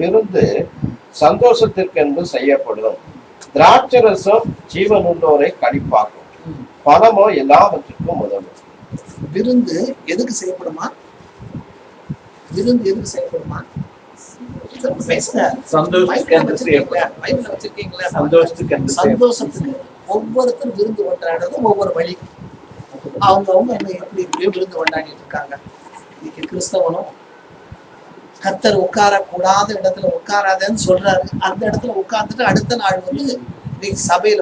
விருந்து சந்தோஷத்திற்கென்று செய்யப்படும். திராட்சரசம் ஜீவனுள்ளோரை கழிப்பாக்கும், பணமோ எல்லாவற்றுக்கும் உதவும். விருந்து எதுக்கு செய்யப்படுமா? விருந்து எதுக்கு செய்யப்படுமா? சந்தோஷத்துக்கு. ஒவ்வொருத்தரும் விருந்து கொண்டாடுறது ஒவ்வொரு வழி. அவங்க என்ன எப்படி எப்படியோ விருந்து கொண்டாடிட்டு இருக்காங்க. இன்னைக்கு கிறிஸ்தவனும் கத்தர் உட்கார கூடாத இடத்துல உட்காராதன்னு சொல்றாரு. அந்த இடத்துல உட்கார்ந்துட்டு அடுத்த நாள் இன்னைக்கு சபையில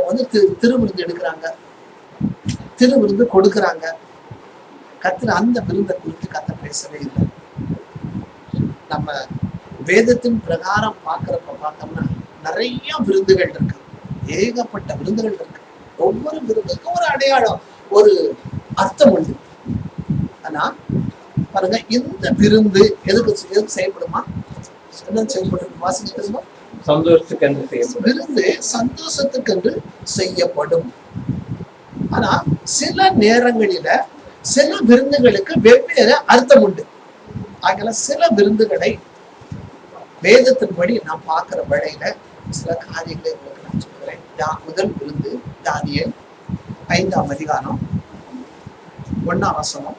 திருவிருந்து எடுக்கிறாங்க, திருவிருந்து கொடுக்குறாங்க. கத்தர் அந்த விருந்தை குறித்து கத்தர் பேசவே இல்லை. நம்ம வேதத்தின் பிரகாரம் பார்த்தோம்னா நிறைய விருந்துகள் இருக்கு, ஏகப்பட்ட விருந்துகள் இருக்கு. ஒவ்வொரு விருந்துக்கும் ஒரு அடையாளம், ஒரு அர்த்தம் உண்டு. ஆனா பாருங்க, இந்த விருந்து எதுக்கு செய்யப்படுமா? என்ன செய்யப்படும்? வாசிக்க தெரியுமா? விருந்து சந்தோஷத்துக்கென்று செய்யப்படும். ஆனா சில நேரங்களில சில விருந்துகளுக்கு வெவ்வேறு அர்த்தம் உண்டு. ஆகல சில விருந்துகளை வேதத்தின்படி நாம் பார்க்கிற வேளையில சில காரியங்களை உங்களுக்கு நான் சொல்கிறேன். முதல் விருந்து தானியேல் 5ஆம் அதிகாரம் 1ஆம் வசனம்.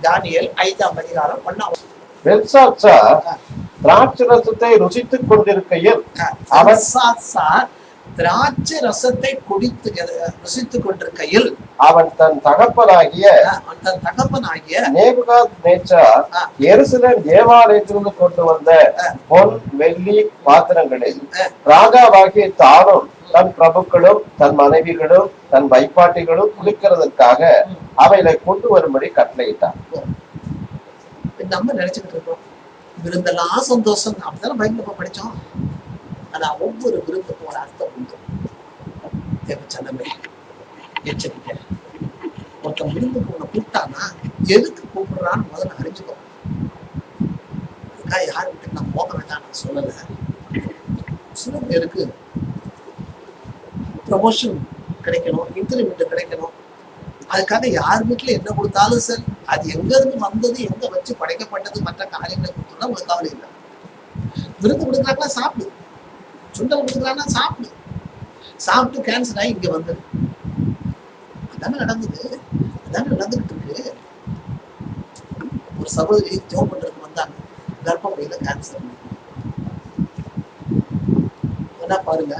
தானியேல் 5ஆம் அதிகாரம் 1ஆம் வசனம். பெல்சாத்சார் திராட்சரசத்தை ருசித்துக் கொண்டிருக்கையில் திராட்சை ரசத்தை குடித்து ருசித்துக் கொண்டிருக்கையில் அவன் தன் தகப்பனாகிய நேபுகாத்நேச்சார் எருசலேம் தேவாலயத்திலிருந்து கொண்டு வந்த பொன் வெள்ளி பாத்திரங்களில் ராஜாவாகிய தானும் தன் பிரபுக்களும் தன் மனைவிகளும் தன் வைப்பாட்டிகளும் குளிக்கிறதற்காக அவைகளை கொண்டு வரும்படி கட்டளையிட்டார். நம்ம நினைச்சுக்கிட்டு இருக்கோம் விருந்தெல்லாம் சந்தோஷம், அப்படித்தானே பைபிள் படிச்சோம். ஆனா ஒவ்வொரு விருந்துக்கும் ஒரு அர்த்தம் உண்டு. தேவச்சனமே எச்சரிக்கை. ஒருத்தன் விருந்துக்கு உன்னை கூப்பிட்டானா எதுக்கு கூப்பிடுறான்னு முதல்ல அறிஞ்சுக்கோ. அதுக்காக யார் வீட்டுக்கு நான் போக வேண்டாம் நான் சொல்லல. சில பேருக்கு ப்ரமோஷன் கிடைக்கணும், இன்கிரிமெண்ட் கிடைக்கணும், அதுக்காக யார் வீட்டுல என்ன கொடுத்தாலும் சரி, அது எங்க இருந்து வந்தது, எங்க வச்சு படைக்கப்பட்டது, மற்ற காரியங்களை கொடுத்தோம்னா உங்களுக்கு கவலை இல்லை. விருந்து கொடுக்குறாங்களா சாப்பிடு, சுண்டல் கொடுக்குறாங்கன்னா சாப்பிடு, சாப்பிட்டு கேன்சர் ஆகி இங்க வந்தது. அதானே நடந்தது, அதானே நடந்துகிட்டு இருக்கு. ஒரு சகோதரி ஜோம் பண்றதுக்கு வந்தாங்க, கர்ப்பப்பையில கேன்சர். என்ன பாருங்க,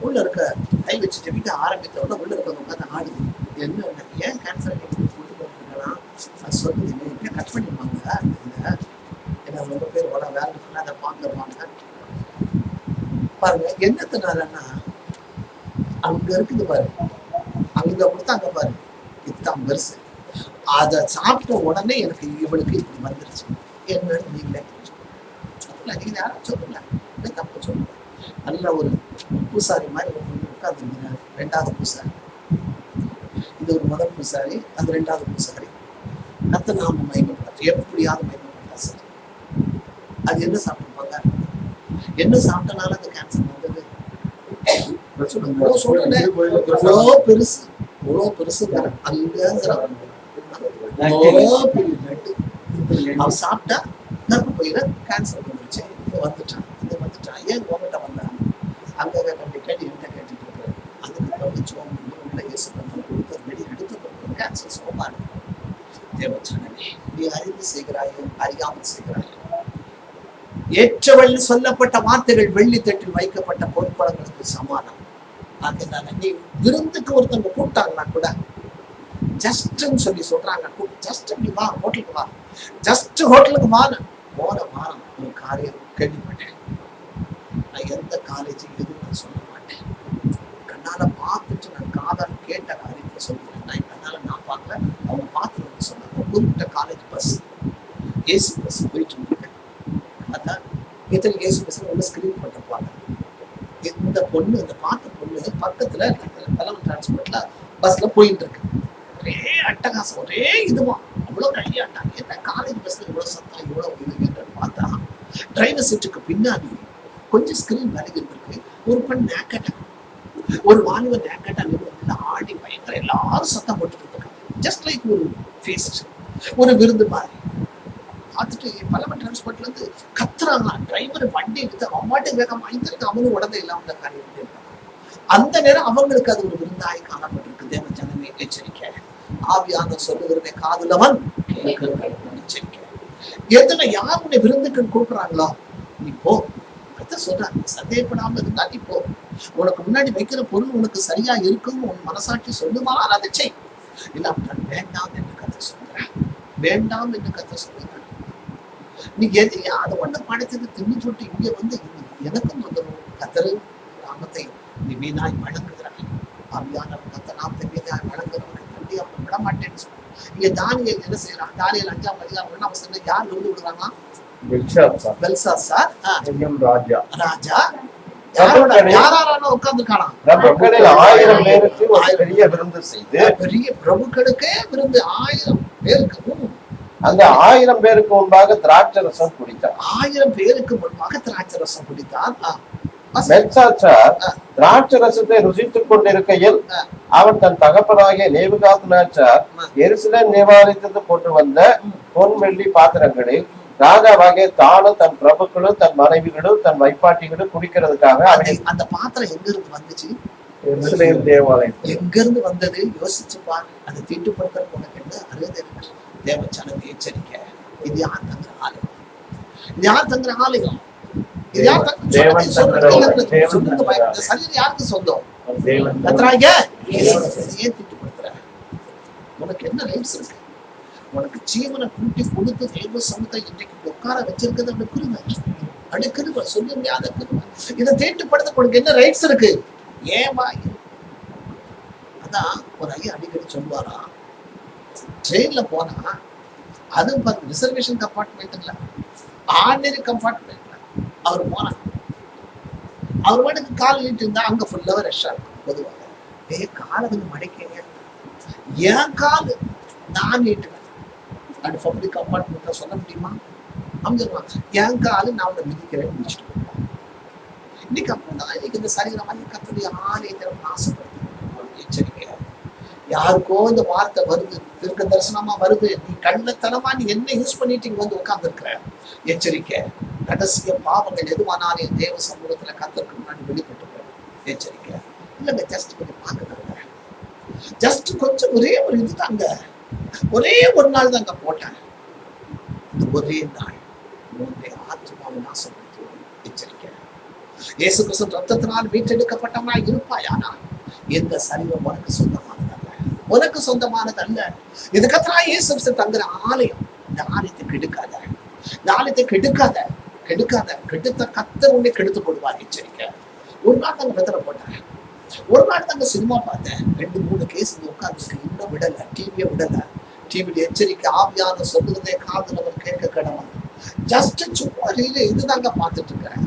உள்ள இருக்க கை வச்சு ஜெபிக்க ஆரம்பித்த உடனே உள்ள இருக்கவங்க உட்காந்து ஆடுது. என்ன ஏன் கேன்சர் கொண்டு போட்டுருக்கலாம் அது சொல்லுது, என்ன கட் பண்ணிடுவாங்க இதை, ஏன்னா ரொம்ப பேர் வர வேற அதை பார்த்துருவாங்க. பாருங்க என்னத்தினாலன்னா அங்க இருக்குது பாரு, அங்க கொடுத்தா அங்க பாரு இதுதான் பெருசு. அதை சாப்பிட்ட உடனே எனக்கு இவளுக்கு இப்படி வந்துருச்சு. என்னன்னு நீங்களே சொல்லல, நீங்க யாரும் சொல்லல, தப்பு சொல்லல. நல்ல ஒரு பூசாரி மாதிரி உட்காந்து, ரெண்டாவது பூசாரி, இது ஒரு முதல் பூசாரி, அது ரெண்டாவது பூசாரி. கத்த நாம மயக்கப்பட்டார், எப்படியாவது மயக்கப்பட்டா சரி. அது என்ன சாப்பிட்டுப்பாங்க, என்ன சாப்பிட்டனால அந்த கேன்சர் வந்தது? இவ்வளோ பெருசு, இவ்வளோ பெருசு அங்கங்கிறான். அவன் சாப்பிட்டா கர்ப்பப்பையில கேன்சர் வந்துருச்சு, வந்துட்டான். ஏன் உங்ககிட்ட வந்தான்? அங்க கண்டி கேட்டு என்ன கேட்டுட்டு இருக்கிறேன். அதுக்கப்புறம் வச்சோம் உள்ள இயேசு கொடுத்த வெடி எடுத்து கேன்சர் சோமா இருக்கு. தேவச்சனமே நீ அறிந்து செய்கிறாயோ அறியாமல் செய்கிறாயோ? ஏற்றவள் சொல்லப்பட்ட வார்த்தைகள் வெள்ளி தட்டில் வைக்கப்பட்ட பொற்குளங்களுக்கு சமானம். ஆகையினால நீ விருந்துக்கு ஒருத்தவங்க கூப்பிட்டாங்கன்னா கூட ஜஸ்ட்ன்னு சொல்லி சொல்றாங்க, ஜஸ்ட் இப்படி வா, ஹோட்டலுக்கு வா, ஜஸ்ட் ஹோட்டலுக்கு வா. போன வாரம் ஒரு காரியம் கேள்விப்பட்டேன். நான் எந்த காலேஜ் எதுவும் நான் சொல்ல மாட்டேன். கண்ணால பார்த்துட்டு நான் காதால் கேட்ட காரியத்தை சொல்றேன். நான் கண்ணால நான் பார்க்கல, அவங்க பார்த்துட்டு சொன்னாங்க. குறிப்பிட்ட காலேஜ் பஸ், ஏசி பஸ் போயிட்டு இருந்தேன். அதான் இத்தனை ஏசி பஸ் உள்ள ஸ்கிரீன் பண்ணிருப்பாங்க. இந்த பொண்ணு, இந்த பார்த்த பொண்ணு பக்கத்துல பலவன் டிரான்ஸ்போர்ட்ல பஸ்ல போயிட்டு இருக்கு. ஒரே அட்டகாசம், ஒரே இதுவா, அவ்வளவு களியாட்டாங்க. என்ன காலேஜ் பஸ்ல இவ்வளவு சத்தம், இவ்வளவு இது என்று பார்த்தா டிரைவர் சீட்டுக்கு பின்னாடி கொஞ்சம் ஸ்கிரீன் வேலைக்கு இருக்கு. ஒரு பெண் நேக்கட்டா, ஒரு வாலிபர் நேக்கட்டா நின்று ஆடி பயங்கர எல்லாரும் சத்தம் போட்டு இருக்காங்க. ஜஸ்ட் லைக் ஒரு ஃபீஸ்ட், ஒரு விருந்து மாதிரி. பார்த்துட்டு பலவன் டிரான்ஸ்போர்ட்ல இருந்து கத்துறாங்க. டிரைவர் வண்டி எடுத்து அவன் மாட்டுக்கு வேகமா ஐந்திருக்கு, அவனும் உடனே இல்லாம அந்த காரியத்தை இருக்காங்க. அந்த நேரம் அவங்களுக்கு அது ஒரு விருந்தாய் காணப்பட்டிருக்கு. தேவ ஜனமே எச்சரிக்கை, ஆவியான சொல்லுகிறதை காதுலவன் எச்சரிக்கை. எதுல யார் உன்னை விருந்துக்கு கூப்பிடுறாங்களோ நீ போ. சொல்றாங்க, சந்தேகப்படாம இருந்தா நீ போ. உனக்கு முன்னாடி வைக்கிற பொருள் உனக்கு சரியா இருக்கும் உன் மனசாட்சி சொல்லுமா அதை செய். இல்ல வேண்டாம் என்று கத்த சொல்றேன், வேண்டாம் என்று கத்த சொல்றேன். நீ எதையா அதை ஒண்ணு படைத்தது தின்னு சொல்லிட்டு இங்க வந்து எனக்கும் வந்துடும். கத்தரு நாமத்தை நீ வீணாய் வழங்குகிறாய். ஆவியான கத்த நாமத்தை வீணாய் வழங்குறவங்க தண்டி அவனை விட மாட்டேன்னு சொல்றான். இங்க தானியேல் என்ன செய்யறான்? தானியேல் 5ஆம் அதிகாரம் 1ஆம் வசனத்துல யார் விருது விடுறாங்களா? பெல்சாத்சார் ராஜா. யாரான உட்கார்ந்துருக்கானா? பிரபுக்களில் 1000 பேருக்கு ஒரு பெரிய விருந்து செய்து, பெரிய பிரபுக்களுக்கே விருந்து 1000 பேருக்கு. அந்த 1000 பேருக்கு முன்பாக திராட்சை ரசம் குடித்தார். 1000 பேருக்கு முன்பாக திராட்சை ரசம் குடித்தார். பெல்சாத்சார் திராட்சை ரசத்தை ருசித்துக் கொண்டிருக்கையில் அவன் தன் தகப்பனாகிய நேபுகாத்நேச்சார் எருசலேம் தேவாலயத்திற்கு கொண்டு வந்த பொன் வெள்ளி பாத்திரங்களில் ராஜாவாகிய தானும் தன் பிரபுக்களும் தன் மனைவிகளும் தன் வைப்பாட்டிகளும் குடிக்கிறதுக்காக அந்த பாத்திரம் எங்க இருந்து வந்துச்சு? எருசலேம் தேவாலயம். எங்க இருந்து வந்தது? யோசிச்சு பாரு. அதை தீட்டுப்படுத்த உனக்கு என்ன அருகதை இருக்கு? தேவச்சனம் எச்சரிக்கை. இது யார் தங்குற ஆலயம்? இது யார் தங்குற ஆலயம்? இது யார் சரீரம் யாருக்கு சொந்தம்? ஏன் தீட்டுப்படுத்துற? உனக்கு என்ன ரைட்ஸ் இருக்கு? உனக்கு ஜீவனை கூட்டி கொடுத்து தேவ சமூகத்தை இன்றைக்கு உட்கார வச்சிருக்கிறது அப்படி கிருபை. அப்படி கிருபை, சொல்ல முடியாத கிருபை. இதை தீட்டுப்படுத்த உனக்கு என்ன ரைட்ஸ் இருக்கு? ஏமா? அதான் ஒரு ஐயா அடிக்கடி சொல்லுவாரா, ட்ரெயின்ல போனா அது ரிசர்வேஷன் கம்பார்ட்மெண்ட்ல ஆர்டினரி கம்பார்ட்மெண்ட்ல அவர் போனார். அவர் பாட்டுக்கு கால் நீட்டு இருந்தா அங்க ஃபுல்லாவே ரஷ்ஷா இருக்கும். பொதுவாக காலை கொஞ்சம் மடைக்கீங்க, ஏன் காலு நான் நீட்டுவேன் அப்படி பப்ளிக் கம்பார்ட்மெண்ட்ல சொல்ல முடியுமா? அமைஞ்சிருவாங்க, என் காலு நான் உன்னை மிதிக்கிறேன் முடிச்சுட்டு போயிருவாங்க. இன்னைக்கு அப்பதான் இன்னைக்கு இந்த சரீரமாக கத்துடைய ஆலயத்தை ஆசைப்படுத்தி எச்சரிக்கை. யாருக்கோ இந்த வார்த்தை வருது, தீர்க்க தரிசனமா வருது, நீ கண்ணத்தனமா நீ என்ன யூஸ் பண்ணிட்டு இங்க வந்து உட்கார்ந்து இருக்கிற. எச்சரிக்கை, ரகசிய பாவங்கள் எதுவானாலும் தேவ சமூகத்துல கத்தருக்கு முன்னாடி வெளிப்பட்டு போயிடும். எச்சரிக்கை. இல்லைங்க, ஜஸ்ட் கொஞ்சம் பாக்குறாங்க, ஜஸ்ட் கொஞ்சம் ஒரே ஒரு இதுதாங்க, ஒரே ஒரு நாள் தாங்க போட்டேன். இந்த ஒரே நாள் உன்னுடைய ஆத்மாவை நாசப்படுத்துவோம். எச்சரிக்கை. இயேசு கிறிஸ்து ரத்தத்தினால் மீட்டெடுக்கப்பட்டவனா இருப்பாயானால் எந்த சரீரம் உனக்கு சொந்தமானதல்ல, உனக்கு சொந்தமானதல்ல. இது கர்த்தராகிய இயேசு கிறிஸ்து தங்குற ஆலயம். இந்த ஆலயத்தை கெடுக்காத, இந்த ஆலயத்தை கெடுக்காத, கெடுக்காத. கெடுத்த கர்த்தர் உன்னை கெடுத்து போடுவார். எச்சரிக்கை. ஒரு நாள் தாங்க வெத்தலை போட்டேன், ஒரு நாள் தாங்க சினிமா பார்த்தேன், 2-3 கேஸ் உட்கார்ந்து இன்னும் விடல, டிவியை விடல. டிவியில எச்சரிக்கை, ஆவியான சொல்லுறதே காதுலவர் கேட்க கடமை. ஜஸ்ட் சும்மா இதுதாங்க பார்த்துட்டு இருக்கிறேன்.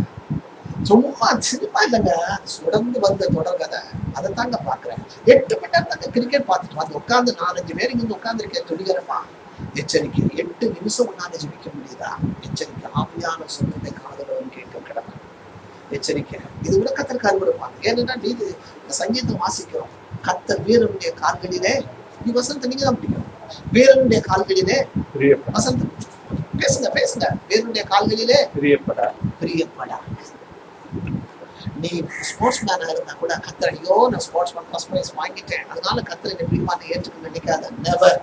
சும்மா சினிமா இல்லைங்க, சுடந்து வந்த தொடர்கதை அதை தாங்க பாக்குறேன். 8 மணி நேரம் தாங்க கிரிக்கெட் பார்த்துட்டு வந்து உட்காந்து 4-5 பேர் இங்க உட்கார்ந்து இருக்கேன். துணிகரமா. எச்சரிக்கை. 8 நிமிஷம் உன்னால ஜெபிக்க முடியுதா? எச்சரிக்கை. ஆவியான சொல்லுறதை காதுலவன் கேட்க கடமை. எச்சரிக்கை. இது விட கத்தர் கருவிடுப்பாங்க. ஏன்னா நீங்க சங்கீதம் வாசிக்கிறோம், கத்தர் வீரனுடைய கால்களிலே, நீ வசந்த நீங்க தான் பிடிக்கணும். வீரனுடைய கால்களிலே வசந்த பேசுங்க, பேசுங்க. வீரனுடைய கால்களிலே பிரியப்படா. நீ ஸ்போர்ட்ஸ் மேனா இருந்தா கூட கத்தர், ஐயோ நான் ஸ்போர்ட்ஸ் மேன் ஃபர்ஸ்ட் பிரைஸ் வாங்கிட்டேன் அதனால கத்தர் என்னை பிரியமான ஏற்றுக்க நினைக்காத. நெவர்.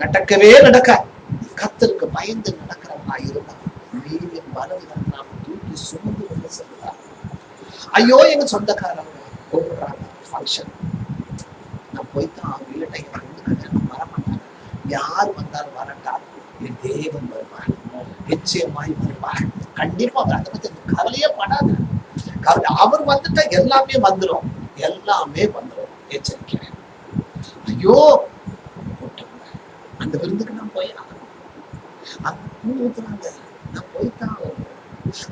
நடக்கவே நடக்காது. கத்தருக்கு பயந்து நடக்கிறவனா இருந்தா நீரின் வலது நாம தூக்கி சுமந்து வந்து சொல்லுறாங்க. ஐயோ எங்க சொந்தக்காரங்க கூப்பிடுறாங்க ஃபங்க்ஷன், நான் போய்தான் வீட்டை வரமாட்டாங்க. யார் வந்தாலும் வரட்டாலும் என் தேவன் வருவார், நிச்சயமாய் வருவார். கண்டிப்பா அவர். அதை பத்தி கவலையே படாத. அவர் வந்துட்டா எல்லாமே வந்துடும், எல்லாமே வந்துடும். எச்சரிக்கை. ஐயோ அந்த விருந்துக்கு நான் போய் அங்க பூ ஊத்துறாங்க, நான் போய்தான் ஆகணும்.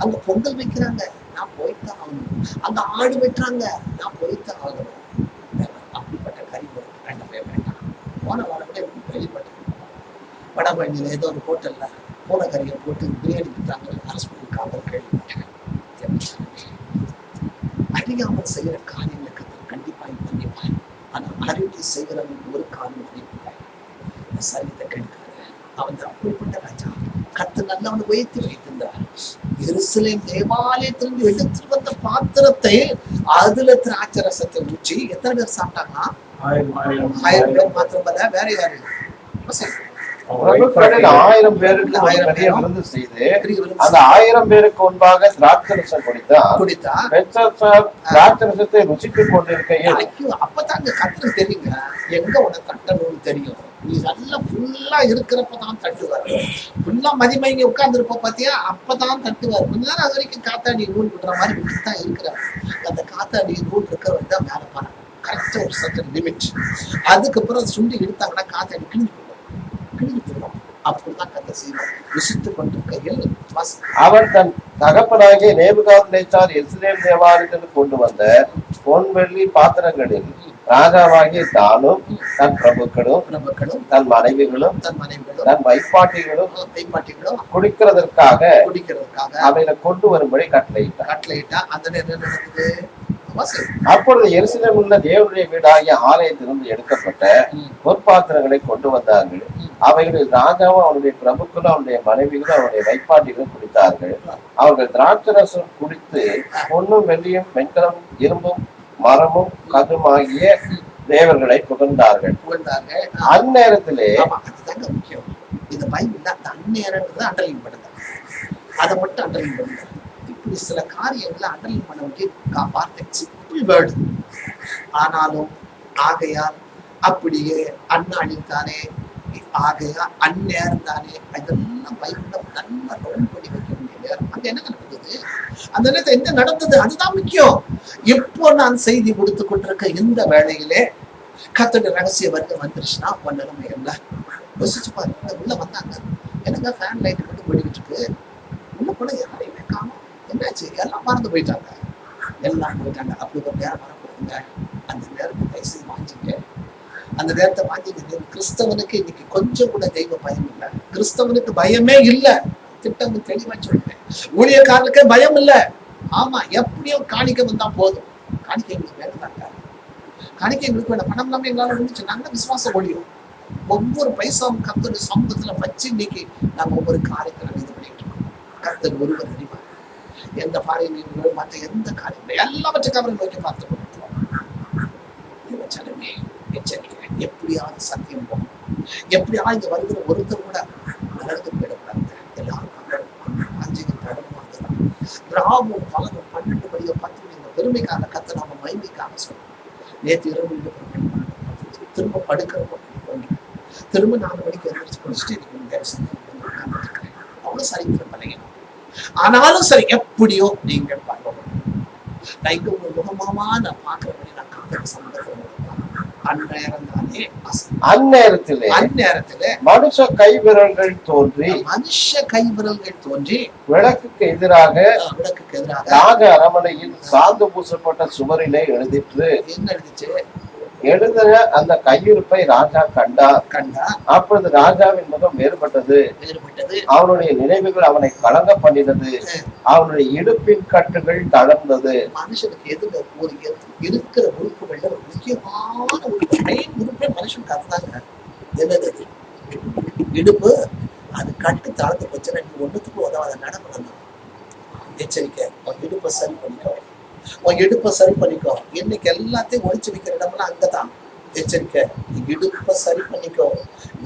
அங்க பொங்கல் வைக்கிறாங்க, நான் போய்தான் ஆகணும். அங்க ஆடு வெட்டுறாங்க, நான் போய்தான் ஆகணும். அப்படிப்பட்ட கறி வேண்டவே வேண்டாம். போன வாரங்களே கேள்விப்பட்டேன், வடபழனியில ஏதோ ஒரு ஹோட்டல்ல போன கறியை போட்டு பிரியாணி விட்டாங்க, அரசு பண்ணிருக்காங்க கேள்விப்பட்டேன். அறியாமல் செய்யற காரியங்களுக்கு கண்டிப்பா பண்ணிப்பார். ஆனா அறிவித்து செய்கிறவங்க ஒரு காரியம் பண்ணிப்பார். சரீரத்தை கெடுக்காத. அவன் அப்படிப்பட்ட ராஜா. கர்த்தர் நல்லா அவனை உயர்த்தி வைத்திருந்தார். எருசலேம் தேவாலயத்திலிருந்து எடுத்துட்டு வந்த பாத்திரத்தை அதுல திராட்சை ரசத்தை ஊற்றி எத்தனை பேர் சாப்பிட்டாங்கன்னா 1000 பேர் மாத்திரமல்ல, வேற யாரு? பிரபுக்களில் 1000 பேருக்கு ஒரு பெரிய விருந்து செய்து அந்த 1000 பேருக்கு முன்பாக திராட்சரசம் குடித்தான். பெல்ஷாத்சார் திராட்சரசத்தை ருசித்துக் கொண்டிருக்கையில், அப்பதான் அங்க கர்த்தருக்கு தெரியுங்க, எங்க உனக்கு தட்டணும்னு தெரியும். நீ நல்லா ஃபுல்லா இருக்கிறப்பதான் தட்டுவாரு. ஃபுல்லா மதிமயங்கி உட்கார்ந்து இருப்ப பாத்தியா, அப்பதான் தட்டுவாரு. கொஞ்ச நேரம் அது வரைக்கும் காத்தாடி நூல் விடுற மாதிரி விட்டுதான் இருக்கிறார். அந்த காத்தாடி நூல் இருக்கிறவங்க தான் மேல பாருங்க, கரெக்டா ஒரு சர்டன் லிமிட். அதுக்கப்புறம் சுண்டி எடுத்தாங்கன்னா காத்தாடி கிழிஞ்சு போயிடும். அப்படிதான் கதை செய்வார். ருசித்துக் கொண்டிருக்கையில் அவர் தன் தகப்பனாகிய நேபுகாத்நேச்சார் எருசலேம் தேவாலயத்திற்கு கொண்டு வந்த பொன் வெள்ளி பாத்திரங்களில் ராஜாவாகிய தானும் தன் பிரபுக்களும் தன் மனைவிகளும் தன் வைப்பாட்டிகளும் குடிக்கிறதற்காக அவைகளை கொண்டு வரும்படி கட்டளையிட்டா. அந்த நேரம் என்ன நடக்குது? அப்பொழுது எருசலேமில் உள்ள தேவனுடைய வீடாகிய ஆலயத்திலிருந்து எடுக்கப்பட்ட பொற்பாத்திரங்களை கொண்டு வந்தார்கள். அவைகளில் ராஜாவும் அவனுடைய பிரபுக்களும் அவனுடைய மனைவிகளும் அவனுடைய வைப்பாட்டிகளும் குடித்தார்கள். அவர்கள் திராட்சரசம் குடித்து பொன்னும் வெள்ளியும் வெண்கலம் இரும்பும் மரமும் கதுமாகிய தேவர்களை புகழ்ந்தார்கள். அந்நேரத்திலே முக்கியம், இந்த பைபிள் அந்நேரம் அண்டர்லைன் பண்ணுங்க, அதை மட்டும் அண்டர்லைன் பண்ணுங்க. இப்படி சில காரியங்களை அண்டர்லைன் பண்ண வேண்டிய வார்த்தை சிம்பிள் வேர்டு. ஆனாலும் ஆகையால் அப்படியே அந்நாளில் தானே, ஆகையா அந்நேரம் தானே, அதெல்லாம் பைபிள்ல நல்லா ரவுண்ட் பண்ணி வைக்க வேண்டிய நேரம். அங்க என்ன நடந்தது, அந்த நேரத்தில் என்ன நடந்தது, அதுதான் முக்கியம். எப்போ நான் செய்தி கொடுத்து கொண்டிருக்க இந்த வேளையிலே கர்த்தருடைய ரகசிய வர்க்கம் வந்துருச்சுன்னா உன் நிலைமை இல்லை. யோசிச்சு பாருங்க. உள்ள வந்தாங்க, எனக்கு ஃபேன் லைட் மட்டும் போயிட்டு இருக்கு, உள்ள கூட யாரையுமே காணும். என்னாச்சு? எல்லாம் மறந்து போயிட்டாங்க. அப்படி ஒரு நேரம் வரக்கூடாதுங்க. அந்த நேரத்தை வயசு வாங்கிங்க, அந்த நேரத்தை வாங்கிட்டு. கிறிஸ்தவனுக்கு இன்னைக்கு கொஞ்சம் கூட தெய்வ பயம் இல்லை. கிறிஸ்தவனுக்கு பயமே இல்லை. திட்டம் தெளிவா சொல்றேன். ஊழியக்காரனுக்கு பயம் இல்லை. ஆமா, எப்படியோ காணிக்கை வந்தா போதும். காணிக்கை எங்களுக்கு வேணுதாங்க. காணிக்கை எங்களுக்கு வேணும். பணம் இல்லாம எங்களால இருந்துச்சு, நாங்க விசுவாசம் ஒழியும். ஒவ்வொரு பைசாவும் கர்த்தருடைய சமூகத்துல வச்சு இன்னைக்கு நாங்க ஒவ்வொரு காரியத்தை நாங்க இது பண்ணிட்டு இருக்கோம். கர்த்தர் ஒருவர் அறிவார். எந்த காரியம் மற்ற எந்த காரியம் எல்லாவற்றையும் அவரை நோக்கி பார்த்து கொண்டிருக்கிறோம். எச்சரிக்கை, எப்படியாவது சத்தியம் போகணும். எப்படியாவது இங்க வருகிற ஒருத்தர் கூட நடந்து போயிடக்கூடாது. எல்லாரும் ராவும் பலனும் 12 மணியோ 10 மணி பெருமைக்காக கத்த நாம மகிமைக்காக சொல்றோம். நேற்று இரவு திரும்ப படுக்கிறப்போ திரும்ப 4 மணிக்கு எழுந்திரிச்சு குடிச்சிட்டு உட்கார்ந்துருக்கிறேன். அவ்வளவு சரித்திர பழகணும். ஆனாலும் சரி, எப்படியோ நீங்கள் பார்க்க நான் இங்க உங்க முகமாமா நான் பார்க்கிறபடி நான் காக்கிற சம்பந்தத்தில் அந்நேரத்திலே மனுஷ கைவிரல்கள் தோன்றி விளக்குக்கு எதிராக ராஜ அரமனையில் சாந்து பூசப்பட்ட சுவரிலே எழுதிற்று. என்ன எழுதிச்சு? எழுதின அந்த கையிருப்பை ராஜா கண்டா. அப்பொழுது ராஜாவின் முகம் வேறுபட்டது. அவனுடைய நினைவுகள் அவனை கலங்க பண்ணினது. அவனுடைய இடுப்பின் கட்டுகள் தளர்ந்தது. மனுஷனுக்கு எதிர ஒரு இருக்கிற உறுப்புகள்ல ஒரு முக்கியமான உறுப்பே மனுஷனுக்கு அதுதாங்க. என்னது? இடுப்பு. அது கட்டு தளர்ந்து போச்சுன்னா நீ ஒண்ணுத்துக்கு உதவாத நடக்கணும். எச்சரிக்கை, இடுப்பை சரி பண்ணிக்கோ. இடுப்பை சரி பண்ணிக்கோ. இன்னைக்கு எல்லாத்தையும் ஒழிச்சு வைக்கிற இடம்லாம் அங்கதான். எச்சரிக்கை, இடுப்பை சரி பண்ணிக்கோ.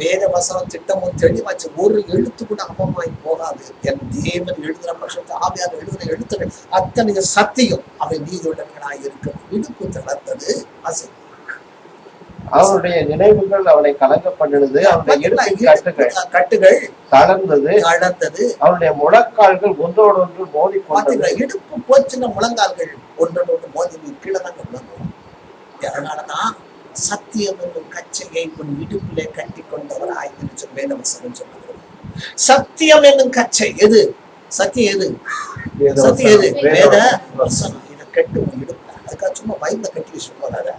வேத வசனம் திட்டமும் தெளிவாச்சு. ஒரு எழுத்து கூட அபமாய் போகாது. என் தேவன் எழுதுற பட்சத்தை ஆவியார் எழுதுற எழுத்துக்கள் அத்தனை சத்தியம். அவை நீதியுள்ளவர்களாய் இருக்கும். இடுப்பு தளர்ந்தது. அசை அவனுடைய நினைவுகள் அவனை கலங்க பண்ணினது. அவனுடைய கட்டுகள் தளர்ந்தது. அவனுடைய முழங்கால்கள் ஒன்றோடு ஒன்று மோதி கொண்டது. இடுப்பு போச்சுன்னா முழங்கால்கள் ஒன்றோடு ஒன்று மோதி கீழே தான் விளங்கும். அதனாலதான் சத்தியம் என்னும் கச்சையை உன் இடுப்பிலே கட்டி கொண்டவராய் வேதவசனம் சொன்னது. சத்தியம் என்னும் கச்சை எது? சத்தியம் எது? சத்தியம் எது? வேத வசனம். இதை கட்டு உன் இடுப்புல. அதுக்காக சும்மா பைபிளை கட்டி வச்சுட்டு போறாரு.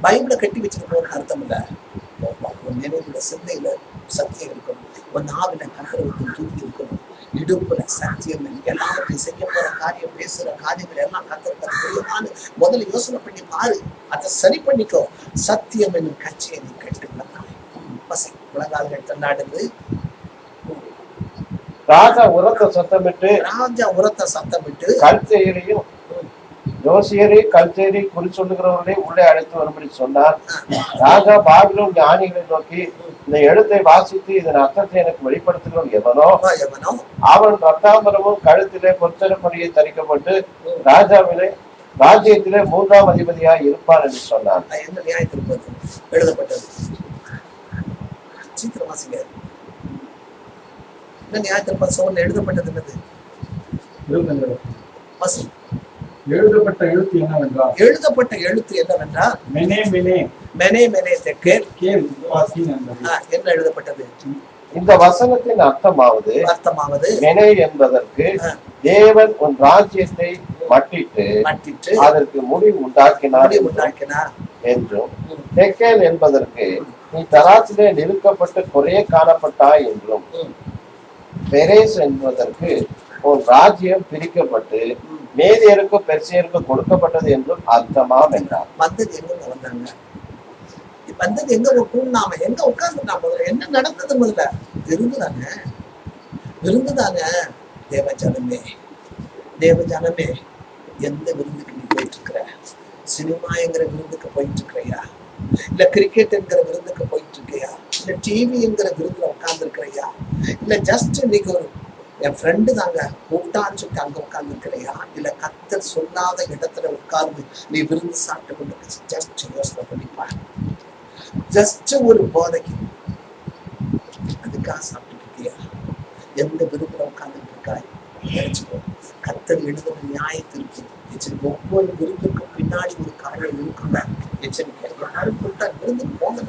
பைபிளை கட்டி வச்சுட்டு போறதுன்னு அர்த்தம் இல்ல. உன் நினைவுல சிந்தையில சத்தியம் இருக்கணும். உன் நாவில கத்திரவத்தின் துதி இருக்கணும். இடுப்புல சத்தியம் எல்லாத்தையும் செய்ய போற காரியம், பேசுற காரியங்கள் எல்லாம் கத்திரக்கான முதல்ல யோசனை பண்ணி பாரு. அதை சரி பண்ணிக்கோ. சத்தியம் என்னும் கட்சியை நீ கட்டுக்கலாம். பசை முழங்கால்கள் தன்னாடுது. ராஜா உரத்த சத்தமிட்டு கல்தேயரையும் ஜோசியரை கல்தேரி குறி சொல்லுகிறவர்களையும் உள்ளே அழைத்து வரும்படி சொன்னார். ராஜா பாபிலோன் ஞானிகளை நோக்கி, இந்த எழுத்தை வாசித்து இதன் அர்த்தத்தை எனக்கு வெளிப்படுத்துகிறோம் எவனோ அவன் ரத்தாம்பரமும் கழுத்திலே பொற்சரப்படியை தரிக்கப்பட்டு ராஜ்யத்திலே 3ஆம் அதிபதியாய் இருப்பான் என்று சொன்னான். என்ன நியாயத்திருப்பது எழுதப்பட்டது? சீக்கிரமாசிங்க. என்ன நியாயத்திருப்பது சோழன் எழுதப்பட்டது? என்னது எழுதப்பட்ட எழுத்து என்னவென்றால் மெனே மெனே தெக்கேல் என்ன எழுதப்பட்டது? இந்த வசனத்தின் அர்த்தமாவது மெனே என்பதற்கு தேவன் உன் ராஜ்யத்தை மட்டிட்டு அதற்கு முடிவு உண்டாக்கினார் என்றும், தெக்கேல் என்பதற்கு நீ தராசிலே நிறுக்கப்பட்டு குறைய காணப்பட்டாய் என்றும், பெரேஸ் என்பதற்கு உன் ராஜ்யம் பிரிக்கப்பட்டு மேதியருக்கு பெர்சியருக்கு கொடுக்கப்பட்டது என்றும் அர்த்தமாம் என்றார். வந்தது எங்க வந்தாங்க? வந்தது எங்க கூண்ணாம எங்க உட்கார்ந்துட்டா? முதல்ல என்ன நடந்தது? முதல்ல விருந்துதானே. தேவஜனமே எந்த விருந்துக்கு நீ போயிட்டு இருக்கிற? சினிமாங்கிற விருந்துக்கு போயிட்டு இருக்கிறையா? இல்ல கிரிக்கெட் என்கிற விருந்துக்கு போயிட்டு இருக்கியா? இல்ல டிவி என்கிற விருந்துல உட்கார்ந்து இருக்கிறையா? இல்ல ஜஸ்ட் இன்னைக்கு ஒரு என் ஃப்ரெண்டு தாங்க கூட்டான்னு சொல்லிட்டு அங்க உட்கார்ந்து இருக்கிறையா? இல்ல கர்த்தர் சொல்லாத இடத்துல உட்கார்ந்து நீ விருந்து சாப்பிட்டு கொண்டு ஜஸ்ட் யோசனை பண்ணிப்பா. ஜஸ்ட் ஒரு போதைக்கு அதுக்காக சாப்பிட்டு இருக்கியா? எந்த விருந்துல உட்கார்ந்துட்டு இருக்காய்? நினைச்சுக்கோ. கர்த்தர் எழுதுற நியாயத்திற்கு எச்சரிக்கை. ஒவ்வொரு விருந்துக்கும் பின்னாடி ஒரு காரியம் இருக்குங்க. எச்சரிக்கை. யாரும் கூட்டா விருந்துக்கு போங்க.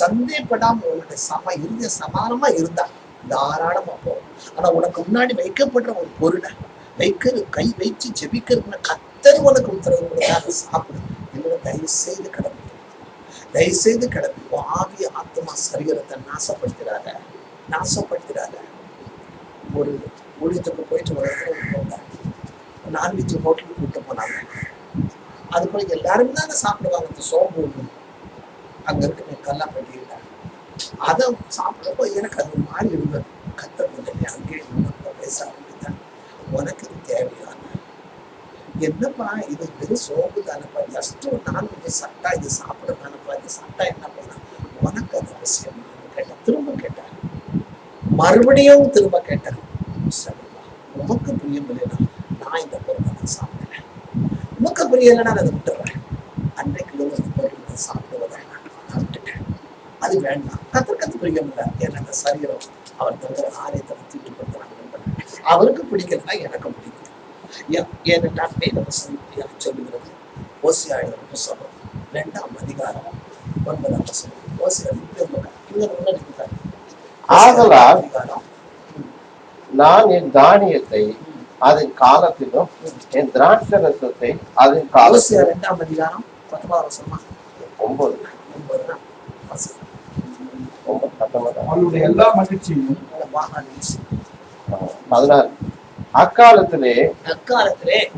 சந்தேகப்படாம உன்னுடைய இருந்த சமானமா இருந்தா தாராளமா போகும். ஆனா உனக்கு முன்னாடி வைக்கப்படுற ஒரு பொருளை கை வச்சு ஜெபிக்கிறதுன்னு கர்த்தர் உனக்கு உத்தரவு கொடுத்தாரு சாப்பிடு. என்னோட தயவு செய்து கிளம்பி ஆவிய ஆத்மா சரீரத்தை நாசப்படுத்திடாத. ஒரு ஊழியத்துக்கு போயிட்டு ஒரு இடத்துல போங்க, நான்வெஜ் ஹோட்டலுக்கு கூப்பிட்டு போனாங்க. அது போல எல்லாருமே தானே சாப்பிடுவாங்க. அந்த சோம்பு ஒண்ணு அங்க இருக்கு கல்லாப்பட்டியில, அதை சாப்பிடுறப்போ எனக்கு அது ஒரு மாதிரி இருந்தது. கத்தர் உடனே அங்கே பேச ஆரம்பித்தான். உனக்கு இது தேவையான என்னப்பா? இது வெறும் சோம்பு தானப்பா, ஜஸ்ட் ஒரு நான்வெஜ் சாப்பிட்டா இது சாப்பிட தானப்பா, இது சாப்பிட்டா என்ன பண்ணா? உனக்கு அது அவசியமா கேட்டேன். திரும்ப கேட்டேன், மறுபடியும் திரும்ப கேட்டேன். சரிப்பா, உமக்கு பிரியம் இல்லைன்னா நான் இந்த பொருளை நான் சாப்பிடுறேன். உமக்கு பிரியம் இல்லைன்னா அதை விட்டுறேன். அன்றைக்கு அந்த பொருள் நான் சாப்பிடுவதை நான் விட்டுட்டேன். அது வேண்டாம். கத்திற்கு பிரியம் இல்லை. ஏன்னா அந்த சரீரம் அவர் தந்த ஆலயத்தை தீட்டுப்படுத்துறாங்க. அவருக்கு பிடிக்கலன்னா எனக்கு பிடிக்கல. ஏனென்றால் வேதவசனம் இப்படியாக சொல்லுகிறது. ஓசியா எழுதின புத்தகம் 2ஆம் அதிகாரம் 9ஆம் வசனம். ஓசியா ஆதலால் நான் என் தானியத்தை அதன் காலத்திலும் என் திராட்சை ரசத்தை அதன் காலத்திலும் 2ஆம் அதிகாரம் 10ஆம் வசனமா 9 அவளுடைய எல்லா மகிழ்ச்சியும் 16 அக்காலத்திலே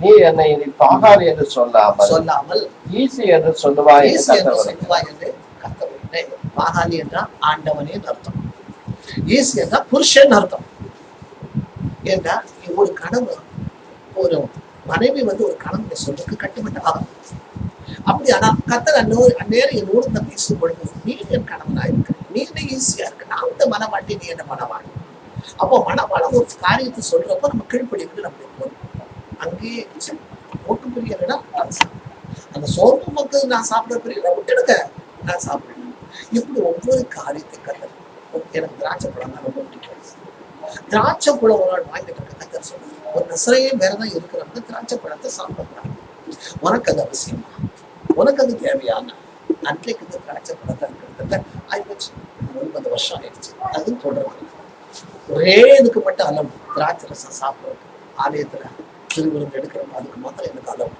நீ என்னை இனி பாகால் என்று சொல்லாமல் ஈசி என்று சொல்லுவாய் என்று பாகாலி என்றால் ஆண்டவனே அர்த்தம். ஈசி என்றால் புருஷன் அர்த்தம். ஏன்னா ஒரு கணவன் ஒரு மனைவி ஒரு கணவனை சொல்லுக்கு கட்டுப்பட்ட ஆகும். அப்படி ஆனா கத்தர் அந்நேரம் என்னோடு நான் பேசும் பொழுது நீ என் கணவனா இருக்கிற, நீ என்ன ஈஸியா இருக்கு, நான் இந்த மனவாட்டி, நீ என்ன மனவாடி. அப்போ மனவாளம் ஒரு காரியத்தை சொல்றப்போ நம்ம கீழ்ப்படிக்கிறது நம்முடைய பொறுப்பு. அங்கேயே ஒட்டு பிரியனா அந்த சோர்வு மக்கள் நான் சாப்பிட பிரியல விட்டுடுங்க, நான் சாப்பிடுறேன். இப்படி ஒவ்வொரு காரியத்தை கத்தர். எனக்கு திராட்சை பழம் தான் ரொம்ப பிடிக்கும். திராட்சை பழம் ஒரு நாள் வாங்கிட்டு இருக்க கத்தர் சொல்லுங்க, ஒரு நசரையே வேறதான் இருக்கிறவங்க திராட்சை பழத்தை சாப்பிடக்கூடாது. உனக்கு அது அவசியமா? உனக்கு அது தேவையான? அன்றைக்கு இந்த திராட்சை பழத்தை இருக்கிறது ஆயிடுச்சு. 9 வருஷம் ஆயிடுச்சு. அது தொடர்ந்து ஒரே இதுக்கு மட்டும் அளவு திராட்சை ரசம் சாப்பிடுறது. ஆலயத்துல திருவிருந்து எடுக்கிறப்ப அதுக்கு மாத்திரம் எனக்கு அளவு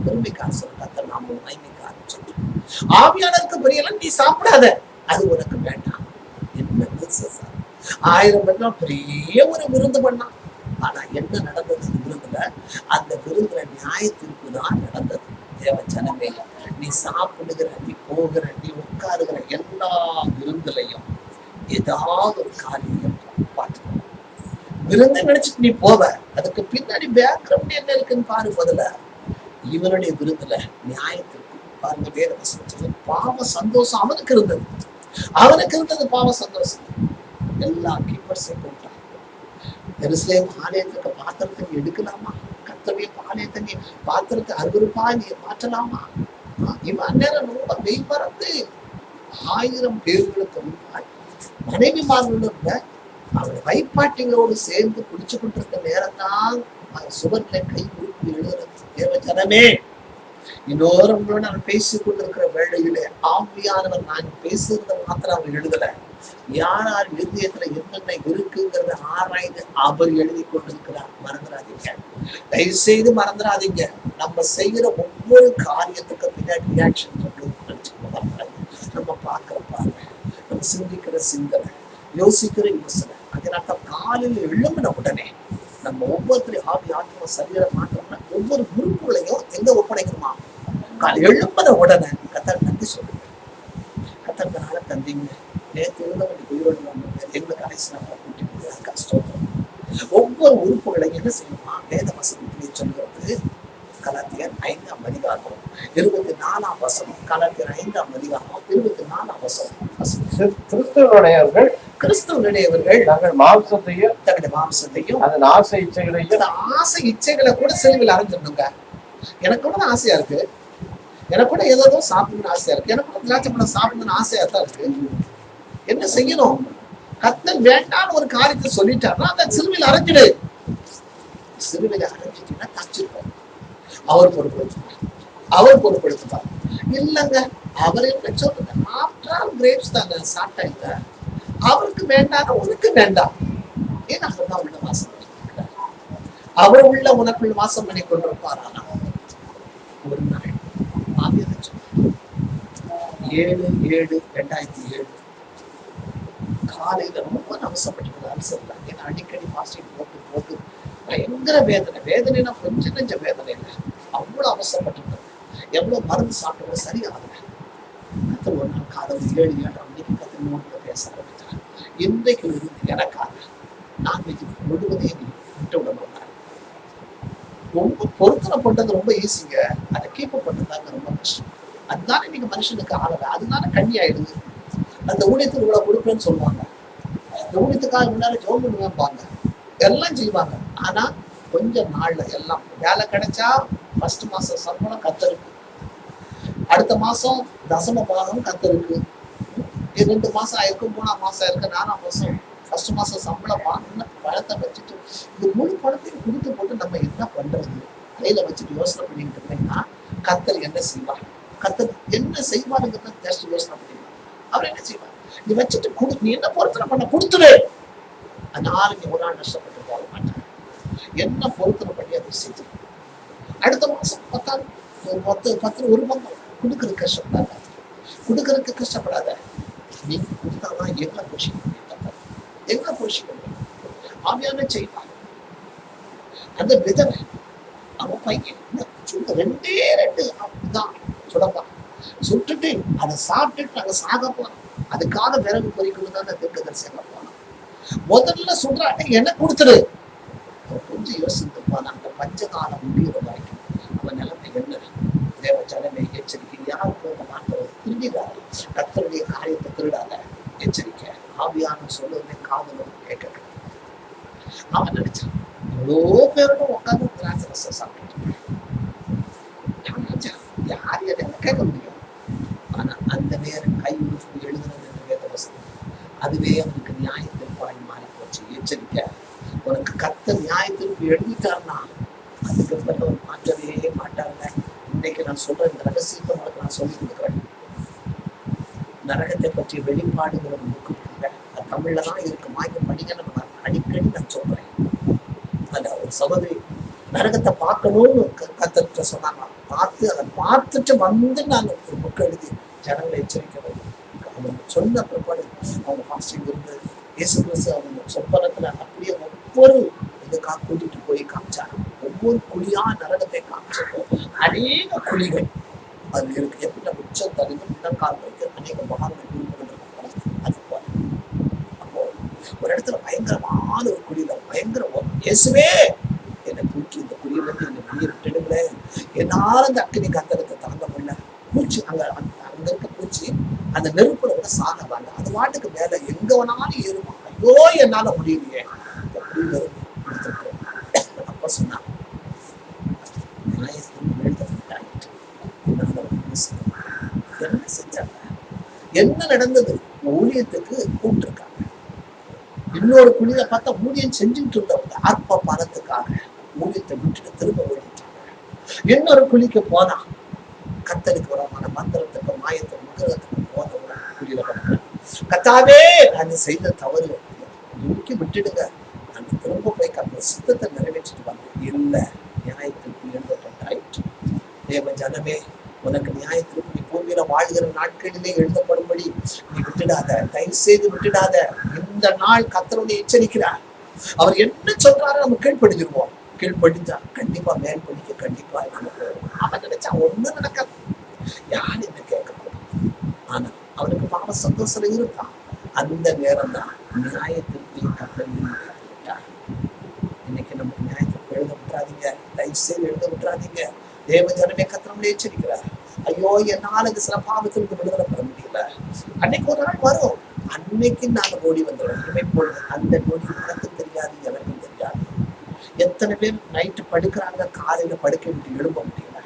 பெருமைக்கார சொல்ல கத்தர் நாம மகிமைக்கார சொல்லி ஆவியானருக்கு பெரியல நீ சாப்பிடாத, அது உனக்கு வேண்டாம். என்ன 1000 பேர் பெரிய ஒரு விருந்து பண்ணான். ஆனா என்ன நடந்தது விருந்துல? அந்த விருந்துல நியாய தீர்ப்பு தான் நடந்தது. தேவ ஜனமே, நீ சாப்பிடுகிற, நீ போகிற, நீ உட்காருகிற எல்லா விருந்துலையும் ஏதாவது ஒரு காரியம் பார்த்துக்கணும். விருந்து நினைச்சிட்டு நீ போவ, அதுக்கு பின்னாடி பேக்ரவுண்ட் என்ன இருக்குன்னு பாரு. முதல்ல இவனுடைய விருந்துல நியாயத்திற்கு பாருங்க, வேற வசனத்துல பாவ சந்தோஷம் அவனுக்கு இருந்தது. பாவ சந்தோஷம். எல்லா கீப்பர்ஸையும் போட்டான். எருசலேம் ஆலயத்துக்கு பாத்திரத்தை நீ எடுக்கலாமா? கர்த்தருடைய ஆலயத்தை நீ பாத்திரத்தை அருவருப்பா நீ மாற்றலாமா? இவன் நேரம் ரொம்ப மெய் மறந்து 1000 பேர்களுக்கு முன்னாடி மனைவிமார்களுடன் அவன் வைப்பாட்டிகளோடு சேர்ந்து குடிச்சு கொண்டிருக்க நேரம் தான் சுவர்ல கை உறுப்பு எழுதுறது. தேவ ஜனமே, இன்னொருவங்களோட நான் பேசிக் கொண்டிருக்கிற வேளையிலே ஆவியானவர் நான் பேசுறத மாத்திரம் அவர் எழுதல, யார் இருதயத்துல என்னென்ன இருக்குங்கிறத ஆராய்ந்து அவர் எழுதி கொண்டிருக்கிறார். மறந்துடாதீங்க, தயவு செய்து மறந்துடாதீங்க. நம்ம செய்கிற ஒவ்வொரு காரியத்துக்கும் பின்னாடி ரியாக்ஷன் இருக்கு. நம்ம பார்க்கிற பார்வை, நம்ம சிந்திக்கிற சிந்தனை, யோசிக்கிற யோசனை. அதனால காலையில் எழும்பின உடனே நம்ம ஒவ்வொருத்தரையும் ஆவி ஆத்மா சரீரம் மாற்றம்னா ஒவ்வொரு உறுப்புகளையும் எங்க ஒப்படைக்கணுமா? காலை எழும்பின உடனே கத்தர் நன்றி சொல்லுங்க. கத்தர்னால தந்தீங்க, நேற்று இருந்தவங்க உயிரோடு எங்களுக்கு அரைசினால கூட்டி கஷ்டம். ஒவ்வொரு உறுப்புகளையும் என்ன செய்யணுமா? வேத வசனத்திலே சொல்கிறது. கலாத்தியர் 5ஆம் அதிகாரம் 24ஆம் வசனம். கலாத்தியர் 5ஆம் அதிகாரம் 24ஆம் வசனம். கிறிஸ்துவனுடையவர்கள் தங்கள் மாம்சத்தையும் அதன் ஆசை இச்சைகளை கூட சிலுவையில் அறைஞ்சிடணுங்க. எனக்கு கூட ஆசையா இருக்கு, எனக்கு கூட ஏதோ சாப்பிடணும்னு ஆசையா இருக்கு, எனக்கு கூட திராட்சை பழம் சாப்பிடணும்னு ஆசையா தான் இருக்கு. என்ன செய்யணும்? கர்த்தர் வேண்டான்னு ஒரு காரியத்தை சொல்லிட்டாருன்னா அந்த சிலுவையில் அரைஞ்சிடு. சிலுவையில அரைஞ்சிட்டீங்கன்னா தச்சிருப்பார். அவர் பொறுப்படுத்துவார். இல்லங்க, அவர் என்ன சொல்லுங்க, ஆஃப்டர் ஆல் கிரேப்ஸ் தாங்க சாப்பிட்டாங்க, அவருக்கு வேண்டாம் உனக்கு வேண்டாம். ஏன்னா அவர்தான் உள்ள வாசம் பண்ணிருக்கிறார். அவர் உள்ள உனக்குள்ள வாசம் பண்ணி கொண்டிருப்பார். ஆனா ஒரு நாள் 7/7/2007 காலையில ரொம்ப அவசரப்பட்டு அலசலாம். ஏன்னா அடிக்கடி பாஸ்டிங் போட்டு பயங்கர வேதனைனா கொஞ்சம் நெஞ்ச வேதனை இல்லை, அவ்வளவு அவசரப்பட்டு எவ்வளவு மருந்து சாப்பிட்டு சரியாகல. கத்தர் ஒரு நாள் காலையில் 7-7:30 மணிக்கு கத்தர் நோட்டில் பேச ஆரம்பித்தார். இன்றைக்கு இருந்து எனக்காக நான்வெஜ் முழுவதையும் விட்டு விட மாட்டார். ரொம்ப பொருத்தனை பண்றது ரொம்ப ஈஸிங்க, அதை கீப் பண்றதாங்க ரொம்ப கஷ்டம். அதுதானே இன்னைக்கு மனுஷனுக்கு ஆகலை, அதனால கண்ணி ஆயிடுது. அந்த ஊழியத்துக்கு இவ்வளவு கொடுப்பேன்னு சொல்லுவாங்க, இந்த ஊழியத்துக்காக முன்னாடி ஜோம் பண்ணுவாங்க, எல்லாம் செய்வாங்க. ஆனா கொஞ்சம் நாள்ல எல்லாம் வேலை கிடைச்சா ஃபர்ஸ்ட் மாசம் சம்பளம் கத்தருக்கு, அடுத்த மாசம் தசம பாகம் கத்தருக்கு, 2 மாசம் ஆயிருக்கு, 3ஆம் மாசம் இருக்கு, 4ஆம் மாசம் ஃபர்ஸ்ட் மாசம் சம்பளம் வாங்கின பழத்தை வச்சுட்டு இந்த முழு பணத்தையும் கொடுத்து போட்டு நம்ம என்ன பண்றது? கையில வச்சுட்டு யோசனை பண்ணிட்டு இருந்தீங்கன்னா கத்தர் என்ன செய்வார்? கத்தர் என்ன செய்வாருங்கிறத ஜஸ்ட் யோசனை பண்ணிக்கலாம். அவர் என்ன செய்வார்? நீ வச்சுட்டு நீ என்ன பொருத்தனை பண்ண கொடுத்துரு, அதனால நீ ஒரு நாள் நஷ்டப்பட்டு போக மாட்டார். என்ன பொருத்தனை பண்ணி அதை செஞ்சு அடுத்த மாசம் 10 ஒரு பங்கம் கொடுக்கறதுக்கு கஷ்டப்படாத. நீங்க கொடுத்தாதான் எங்களை போஷிக்க முடியும். ஆவியான செய்வார். அந்த விதவை அவன் பையன் 2 தான் சுடப்பான், சுட்டுட்டு அதை சாப்பிட்டுட்டு நாங்க சாக போறோம். அதுக்காக விறகு பொறிக்கணும் தான் தீர்க்கதரிசியாக போனோம். முதல்ல சொல்றாங்க என்ன கொடுத்துரு. அவன் கொஞ்சம் யோசித்துப்பான், அந்த பஞ்சகாலம் முடிகிற வரைக்கும் அவன் நிலைமை என்ன? தேவ ஜனமே எச்சரிக்கை, யார் போக மாட்டோம், திருடிடாத, கர்த்தருடைய காரியத்தை திருடாத, எச்சரிக்கை. ஆவியான சொல்லுவதை காதலும் கேட்க. அவன் நினைச்சான் எவ்வளோ பேரோட உட்காந்து திராட்சை ரசம் சாப்பிட்டு யார் என்ன கேட்க முடியும்? ஆனா அந்த நேரம் கை உறுப்பு எழுதுனது வேத வசனம், அதுவே அவனுக்கு நியாயத்திற்பாய் மாறி போச்சு. எச்சரிக்கை, உனக்கு கர்த்தர் நியாயத்திற்கு எழுதிட்டார்னா அதுக்கு பிறகு அவர் மாற்றவே மாட்டாங்க. இன்னைக்கு நான் சொல்றேன், இந்த ரகசியத்தை உங்களுக்கு நான் சொல்லி கொடுக்குறேன். நரகத்தை பற்றிய வெளிப்பாடுங்கிற ஒரு புக்கு இருக்குங்க, அது தமிழ்ல தான் இருக்கு, வாங்கி படிக்கணும். அடிக்கடி நான் சொல்றேன். அந்த ஒரு சகோதரி நரகத்தை பார்க்கணும்னு கத்தர்கிட்ட சொன்னாங்க. அதை பார்த்துட்டு வந்து நான் ஒரு புக் எழுதி ஜனங்களை எச்சரிக்க வேண்டும். அவங்க சொன்ன பிற்பாடு அவங்க ஃபாஸ்டிங் இருந்து இயேசு கிறிஸ்து அவங்க சொப்பனத்துல அப்படியே ஒவ்வொரு இதுக்காக கூட்டிட்டு போய் காமிச்சாங்க. ஒவ்வொரு குழியா நரகத்தை காமிச்சப்போ அநேக குழிகள் அது இருக்கு. எப்படி நம்ம உச்சம் தகுந்த முன்னக்கால் வைக்க அநேக மகான்கள் குறிப்பிட்டு அது போல. அப்போ ஒரு இடத்துல பயங்கரமான ஒரு குடியில பயங்கர இயேசுவே என்னை தூக்கி இந்த குடியில இருந்து என்னை வெளியே விட்டுடுங்களேன், என்னால அந்த அக்கினி கந்தகத்தை தாங்க முடியல. பூச்சி அங்க இருக்க பூச்சி அந்த நெருப்புல கூட சாகவாங்க, அது வாட்டுக்கு மேல எங்க வேணாலும் ஏறுமா. ஐயோ என்னால முடியலையே, இந்த குடியில இருந்து அப்ப சொன்னா என்ன செஞ்சாங்க, என்ன நடந்தது? ஊழியத்துக்கு கூப்பிட்டுருக்காங்க. இன்னொரு குழியில பார்த்தா ஊழியம் செஞ்சுட்டு இருந்தவங்க ஆத்ம பலத்துக்காக ஊழியத்தை விட்டுட்டு திரும்ப ஓடிட்டாங்க. இன்னொரு குழிக்கு போனா கத்தருக்கு வரமான மந்திரத்துக்கு மாயத்துக்கு முகத்துக்கு போனவங்க குழியில கிடக்குறாங்க. கத்தாவே நான் செய்த தவறு நோக்கி விட்டுடுங்க, நான் திரும்ப போய் கத்த சித்தத்தை நிறைவேற்றிட்டு வந்தேன். இல்ல, நியாயத்திற்கு எழுதப்பட்டாயிற்று. தேவ ஜனமே, உனக்கு நியாயத்திற்கு நீ பூமியில வாழ்கிற நாட்களிலே எழுதப்படும்படி நீ விட்டுடாத, தயவு செய்து விட்டுடாத. இந்த நாள் கர்த்தருடைய எச்சரிக்கிறார். அவர் என்ன சொல்றாரு நம்ம கீழ்ப்படிஞ்சிருவோம். கீழ்ப்படிஞ்சா கண்டிப்பா மேல் படிக்க கண்டிப்பா நமக்கு. அவன் நினைச்சா ஒண்ணும் நடக்காது, யாரு என்ன கேட்கக்கூடாது. ஆனா அவனுக்கு பாவ சந்தோஷம் இருந்தான். அந்த நேரம் தான் நியாயத்திற்கு கர்த்தர் விட்டார். இன்னைக்கு நமக்கு நியாயத்திற்கு எழுத விட்டுறாதீங்க, தயவு செய்து எழுத விட்டுறாதீங்க. தேவ ஜனமே கர்த்தர் எச்சரிக்கிறார். ஐயோ என்னால இந்த சில பாவத்திற்கு விடுதலை பெற முடியல. அன்னைக்கு ஒரு நாள் வரும், அன்னைக்கு நாங்க ஓடி வந்துடும். இனிமே போடுது அந்த நொடி உனக்கும் தெரியாது, எனக்கும் தெரியாது. எத்தனை பேர் நைட்டு படுக்கிறாங்க, காலையில படுக்க விட்டு எழும்ப முடியல,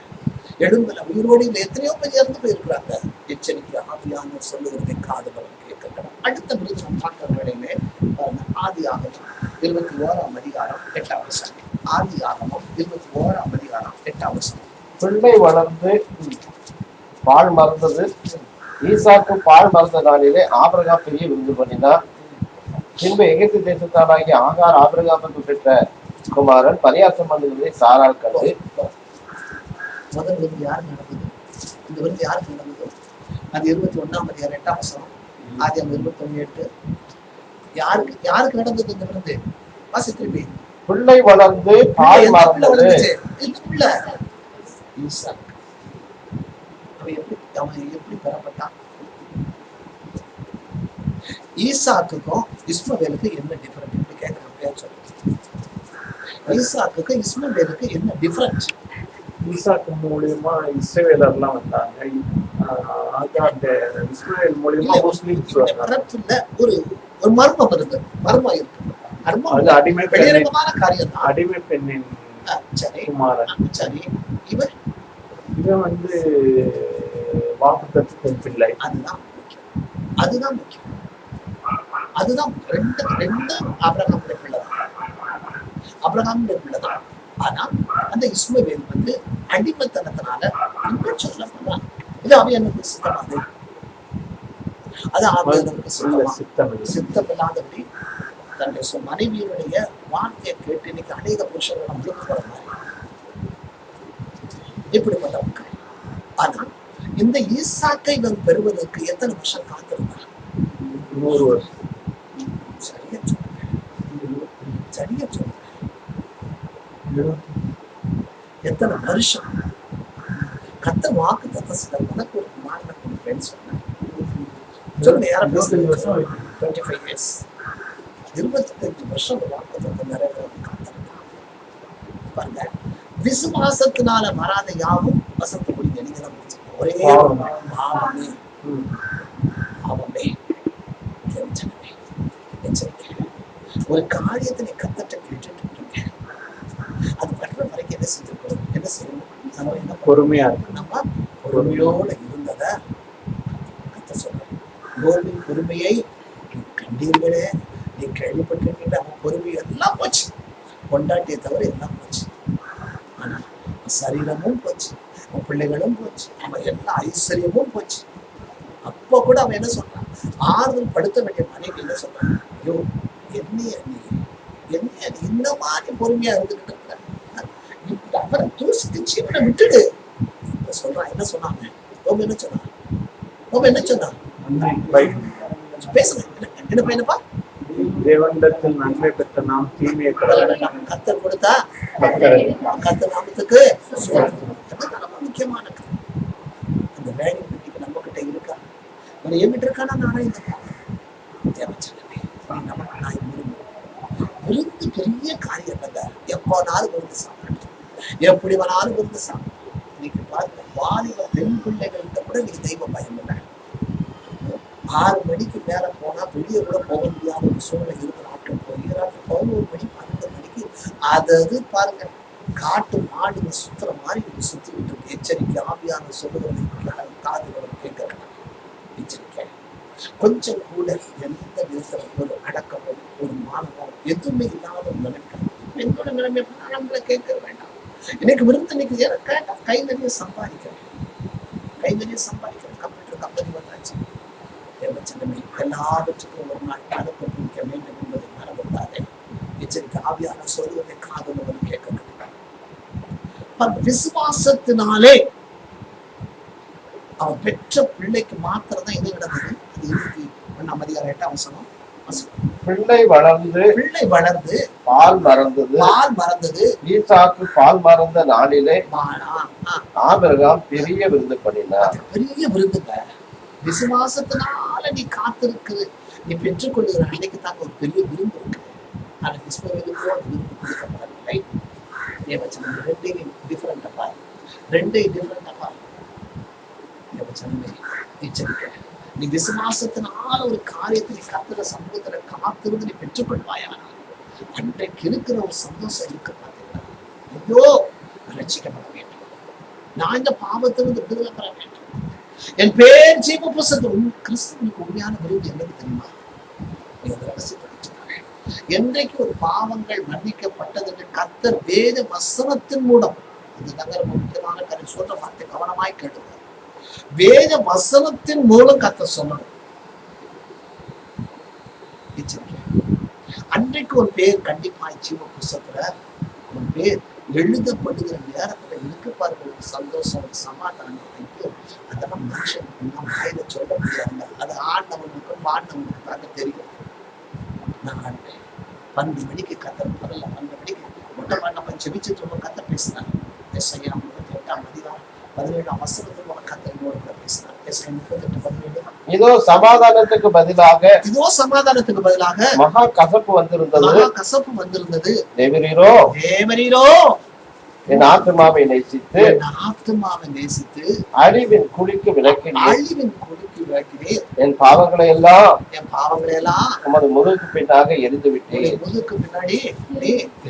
எழும்பல, உயிரோடு இல்லை. எத்தனையோ பேர் இறந்து போயிருக்கிறாங்க. எச்சரிக்கை ஆவியான சொல்லுவதை காதுகளும் கேட்கணும். அடுத்த விருது நம்ம பார்க்கிற வேலையிலே ஆதியாகமம் 21ஆம் அதிகாரம் 8ஆம் வசனம். ஆதியாகமம் 21ஆம் அதிகாரம் 8ஆம் வசனம். பிள்ளை வளர்ந்து பால் மறந்தது. ஈசாக்கு பால் மறந்த நாளிலே ஆபிரகாம் பெரிய விருந்து பண்ணினார். பின்பு எகிப்து தேசத்தானாகிய ஆகார் ஆபிரகாமுக்கு பெற்ற குமாரன் பரியாசம் பண்ணுவதை சாரால் கண்டு. முதல் விருந்து யாரு நடந்தது? இந்த விருந்து யாருக்கு நடந்தது? அது 21ஆம் அதிகாரம் 8ஆம் வசனம். ஆதியாகமம் 21:8. யாருக்கு நடந்தது இந்த விருந்து? வாசி திருப்பி. பிள்ளை வளர்ந்து பால் மறந்தது. ஈசாக்கு. அவன் எப்படி பெறப்பட்டான்? ஈசாக்குக்கும் இஸ்மவேலுக்கு என்ன டிஃபரெண்ட்? இப்படி கேட்கிறேன். ஈசாக்குக்கு இஸ்மவேலுக்கு என்ன டிஃபரெண்ட்? ஈசாக்கு மூலியமா இஸ்ரவேலர்லாம் வந்தாங்க. இஸ்ரவேல் மூலியமா முஸ்லிம்ஸ் வந்தாங்க. ஒரு மர்மம் இருக்கு, மர்மம் இருக்கு. அது அடிமை வெளிரங்கமான காரியம் தான். அடிமை பெண்ணின் குமாரன். சரி, இவன் வந்து வாக்குத்தத்தத்தின் பிள்ளை. அதுதான் முக்கியம். ரெண்டு ஆபிரகாமுடைய பிள்ளைதான். ஆபிரகாமுடைய பிள்ளைதான். ஆனா அந்த இஸ்மவேல் வந்து அடிமைத்தனத்தினால இன்னும் சொல்ல போனா இது அவையனுக்கு சித்தமாது. அது ஆவியானவருக்கு சித்தம் இல்லாதபடி தன்னுடைய மனைவியினுடைய வார்த்தையை கேட்டு இன்னைக்கு அநேக புருஷர்கள் நம்மளுக்கு வர மாதிரி இப்படிப்பட்டவங்க. ஆனா இந்த ஈசாக்கை இவன் பெறுவதற்கு எத்தனை வருஷம் காத்திருந்தான்? 100 வருஷம். சரியா சொல்ற எத்தனை வருஷம்? கத்த வாக்கு தத்த உனக்கு ஒரு குமாரனை கொடுப்பேன்னு சொன்னார். சொல்லுங்க, யாரும் 25 years, 25 வருஷம் வாக்கு தத்த நிறைவேற காத்திருந்தான். பாருங்க, விசுவாசத்தினால வராத யாவும் வசத்து முடிஞ்ச. நீங்க தான் முடிச்சு ஒரே பாவமே பாவமே தெரிஞ்சனமே எச்சரிக்கை. ஒரு காரியத்தை நீ கத்தட்ட கேட்டுட்டு இருக்கீங்க, அது கட்டுற வரைக்கும் என்ன செஞ்சிருக்கணும்? என்ன செய்யணும்? நம்ம என்ன பொறுமையா இருக்கு. நம்ம பொறுமையோட இருந்தத கத்த சொல்றேன். யோபின் பொறுமையை நீ கண்டீர்களே, நீ கேள்விப்பட்டிருக்கீங்க. அவன் பொறுமை எல்லாம் போச்சு, கொண்டாட்டியை தவிர எல்லாம் போச்சு. ஆனா சரீரமும் போச்சு, அவன் பிள்ளைகளும் போச்சு, அவன் எல்லா ஐஸ்வர்யமும் போச்சு. அப்ப கூட அவன் என்ன சொல்றான்? ஆறுதல் படுத்த வேண்டிய மனைவி என்ன சொல்றான்? ஐயோ, என்னைய நீ இந்த மாதிரி பொறுமையா இருந்துகிட்டு இருக்க, அவரை தூசித்து ஜீவனை விட்டுடு சொல்றான். என்ன சொன்னாங்க? என்ன சொன்னான்? பேசுங்க, என்ன பையனப்பா? தேவனிடத்தில் நன்மை பெற்ற நாம் தீமையை கத்தர் கொடுத்தா கத்தர் நாமத்துக்கு ரொம்ப முக்கியமான அந்த வேலை நம்ம கிட்ட இருக்கா? என்கிட்ட இருக்கானா? நானே இந்த தேவச்சனமே நமக்கு நான் விருந்து பெரிய காரியம் இல்லைங்க. எப்போனாலும் விருந்து சாப்பிடணும், எப்படி வேணாலும் விருந்து சாப்பிடணும். இன்னைக்கு பாருங்க, வாலிப பெண் பிள்ளைகள்கிட்ட கூட இன்னைக்கு தெய்வ பயம் இல்லை. 6 மணிக்கு மேல போனா வெளியே கூட போக முடியாத ஒரு சூழ்நிலை இருக்கிற ஆட்கள் போய் 11 மணி 12 மணிக்கு அதாவது பாருங்க, காட்டு மாடுங்க சுத்துற மாதிரி சுத்திக்கிட்டு இருக்கு. எச்சரிக்கை, ஆவியான சொல்லுவதை காதுகளை கேட்கறாங்க. எச்சரிக்கை. கொஞ்சம் கூட எந்த விதத்துல ஒரு அடக்கமோ ஒரு மானமோ எதுவுமே இல்லாத ஒரு நிலைமை. பெண்ணோட நிலைமை நம்மள கேட்க வேண்டாம். இன்னைக்கு விருந்து இன்னைக்கு கேட்டா கை நிறைய சம்பாதிக்கிறேன், கம்ப்யூட்டர் கம்பெனி வந்தாச்சு. எல்லாவற்றுக்கும் ஒரு நாள் கணக்கு பிடிக்க வேண்டும் என்பதை மறந்துவிடாதே. எச்சரிக்கை, ஆவியான சொல்லுவதை காதுள்ளவன் கேட்க. விசுவாசத்தினாலே அவன் பெற்ற பிள்ளைக்கு மாத்திரம்தான் இது நடந்தது. அது 21ஆம் அதிகாரம் 8ஆம் வசனம். பிள்ளை வளர்ந்து பால் மறந்தது. ஈசாக்கு பால் மறந்த நாளிலே ஆபிரகாம் பெரிய விருந்து பண்ணினார். பெரிய விருந்துங்க. விசுவாசத்தினால நீ காத்திருக்குது, நீ பெற்றுக்கொள்ளுகிற அன்னைக்கு தாங்க ஒரு பெரிய விருந்து இருக்கு. ஆனால் இஸ்மவேலுக்கோ அந்த விருந்து கொடுக்கப்படவில்லை. ரெண்டையும் டிஃபரெண்டா பாரு. எச்சரிக்கை. நீ விசுவாசத்தினால ஒரு காரியத்தை நீ கத்துற சமூகத்துல காத்திருந்து நீ பெற்றுக்கொள்வாயான அன்றைக்கு இருக்கிற ஒரு சந்தோஷம் இருக்கு. பாத்தீங்களா? ஐயோ, ரட்சிக்கப்பட வேண்டும், நான் இந்த பாவத்திலிருந்து விடுதலை பெற வேண்டும், என் பேர் ஜீவ புஸ்தகத்தில். கிறிஸ்துவனுக்கு உண்மையான விருது என்னது தெரியுமா? என்றைக்கு ஒரு பாவங்கள் மன்னிக்கப்பட்டது என்று கர்த்தர் வேத வசனத்தின் மூலம், இந்த நகர முக்கியமான கருத்து சொல்ற வார்த்தை கவனமாய் கேளுங்க. வேத வசனத்தின் மூலம் கர்த்தர் சொல்லணும். அன்றைக்கு ஒரு பேர் கண்டிப்பாய் ஜீவ புஸ்தகத்துல ஒரு பேர் எழுதப்படுகிற நேரத்துல இருக்கு பாருங்க. ஒரு சந்தோஷம், ஒரு சமாதானம். அதெல்லாம் மனுஷன் வாயில சொல்ல முடியாங்க. அது ஆண்டவனுக்கும் பாண்டவனுக்கு தாங்க தெரியும். நான் 12 மணிக்கு கத்தர் பரல 12 மணிக்கு மொட்டை நம்ம செபிச்சுட்டு இருப்போம். கத்தர் பேசினார். எஸ்ஐயா 38ஆம் அதிகாரம் 17ஆம் வசனத்துல கத்தரினோடு பேசினார். எஸ்ஐயா 38:17. இதோ சமாதானத்துக்கு பதிலாக மகா கசப்பு வந்திருந்தது. தேவரீரோ என் ஆத்துமாவை நேசித்து அழிவின் குழிக்கு விலக்கினீர். என் பாவங்களை எல்லாம் உமது முதுகுக்கு பின்னாக எரிந்து விட்டேன். முதுகுக்கு பின்னாடி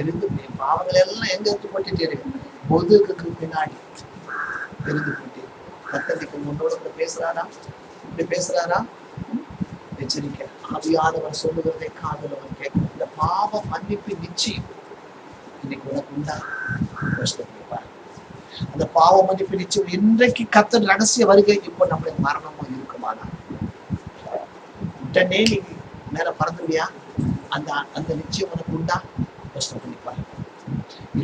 எரிந்து, பாவங்களை எல்லாம் எங்க எடுத்து போட்டுட்டீரு? முதுகுக்கு பின்னாடி எரிந்து போட்டேன். கத்தரிக்கு முன்னோட இப்படி பேசுறாரா? எச்சரிக்கை. ஆவியானவர் சொல்லுகிறதை காதுலவன் கேட்கும். இந்த பாவ மன்னிப்பு நிச்சயம் இன்னைக்கு உனக்கு உண்டா? அந்த பாவ மன்னிப்பு நிச்சயம் இன்றைக்கு கர்த்தர் ரகசிய வருகை இப்போ நம்மளுக்கு மரணமா இருக்குமானா உடனே நீ மேல பறந்துவியா? அந்த நிச்சயம் உனக்கு உண்டா? கஷ்டம் பண்ணிப்பாரு.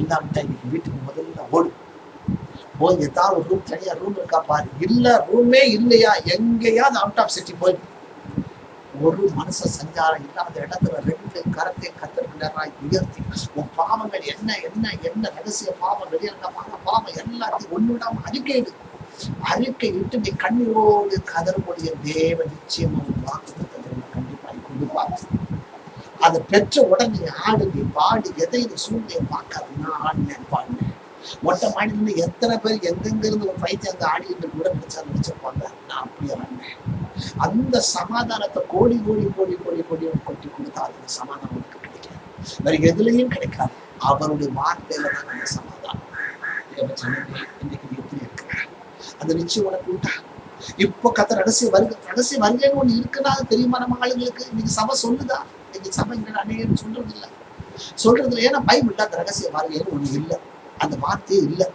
இல்லாமட்டா இன்னைக்கு வீட்டுக்கு முதல்ல ஓடு போய் ஏதாவது ஒரு ரூம், தனியா ரூம் இருக்கா பாரு. இல்ல ரூமே இல்லையா, எங்கேயாவது அவுட் ஆஃப் சிட்டி போய் ஒரு மனுஷ சஞ்சாரம் இல்லாத இடத்துல 2 கரத்தை கத்தர்கிட்டராய் உயர்த்தி உன் பாவங்கள் என்ன ரகசிய பாவம், வெளியரங்கமான பாவம் எல்லாத்தையும் ஒன்னுடாம அறிக்கையிட்டு நீ கண்ணீரோடு கதறுடைய தேவ நிச்சயம் வாக்குத்தத்தை கண்டிப்பாக கொடுப்பாங்க. அதை பெற்ற உடனே ஆடு, நீ பாடு, எதையும் சூழ்நிலையை பார்க்காது. நான் ஆடினேன், பாடினேன். மொட்டை மாடியில எத்தனை பேர் எங்கெங்க இருந்து ஒரு பைத்தியம் அங்க ஆடிட்டு கூட நினைச்சிருப்பாங்க. நான் அப்படியே வந்தேன். அந்த சமாதானத்தை கோடி கொட்டி கொடுத்தாரு. அந்த சமாதானம் உனக்கு கிடைக்காது, வேற எதுலையும் கிடைக்காது. அவருடைய வார்த்தையில தான் அந்த சமாதானம். இன்னைக்கு எப்படி இருக்கு அந்த நிச்சயம் உனக்கு உண்டா? இப்போ கத்தர் ரகசிய வருகைன்னு ஒண்ணு இருக்குன்னா தெரியுமா நம்ம ஆளுங்களுக்கு? இன்னைக்கு சபை சொல்லுதா? இன்னைக்கு சபை அநேகம் சொல்றது இல்லை. ஏன்னா பைபிள்ல அந்த ரகசிய வருகைன்னு ஒண்ணு இல்லை, அந்த வார்த்தையே இல்லை.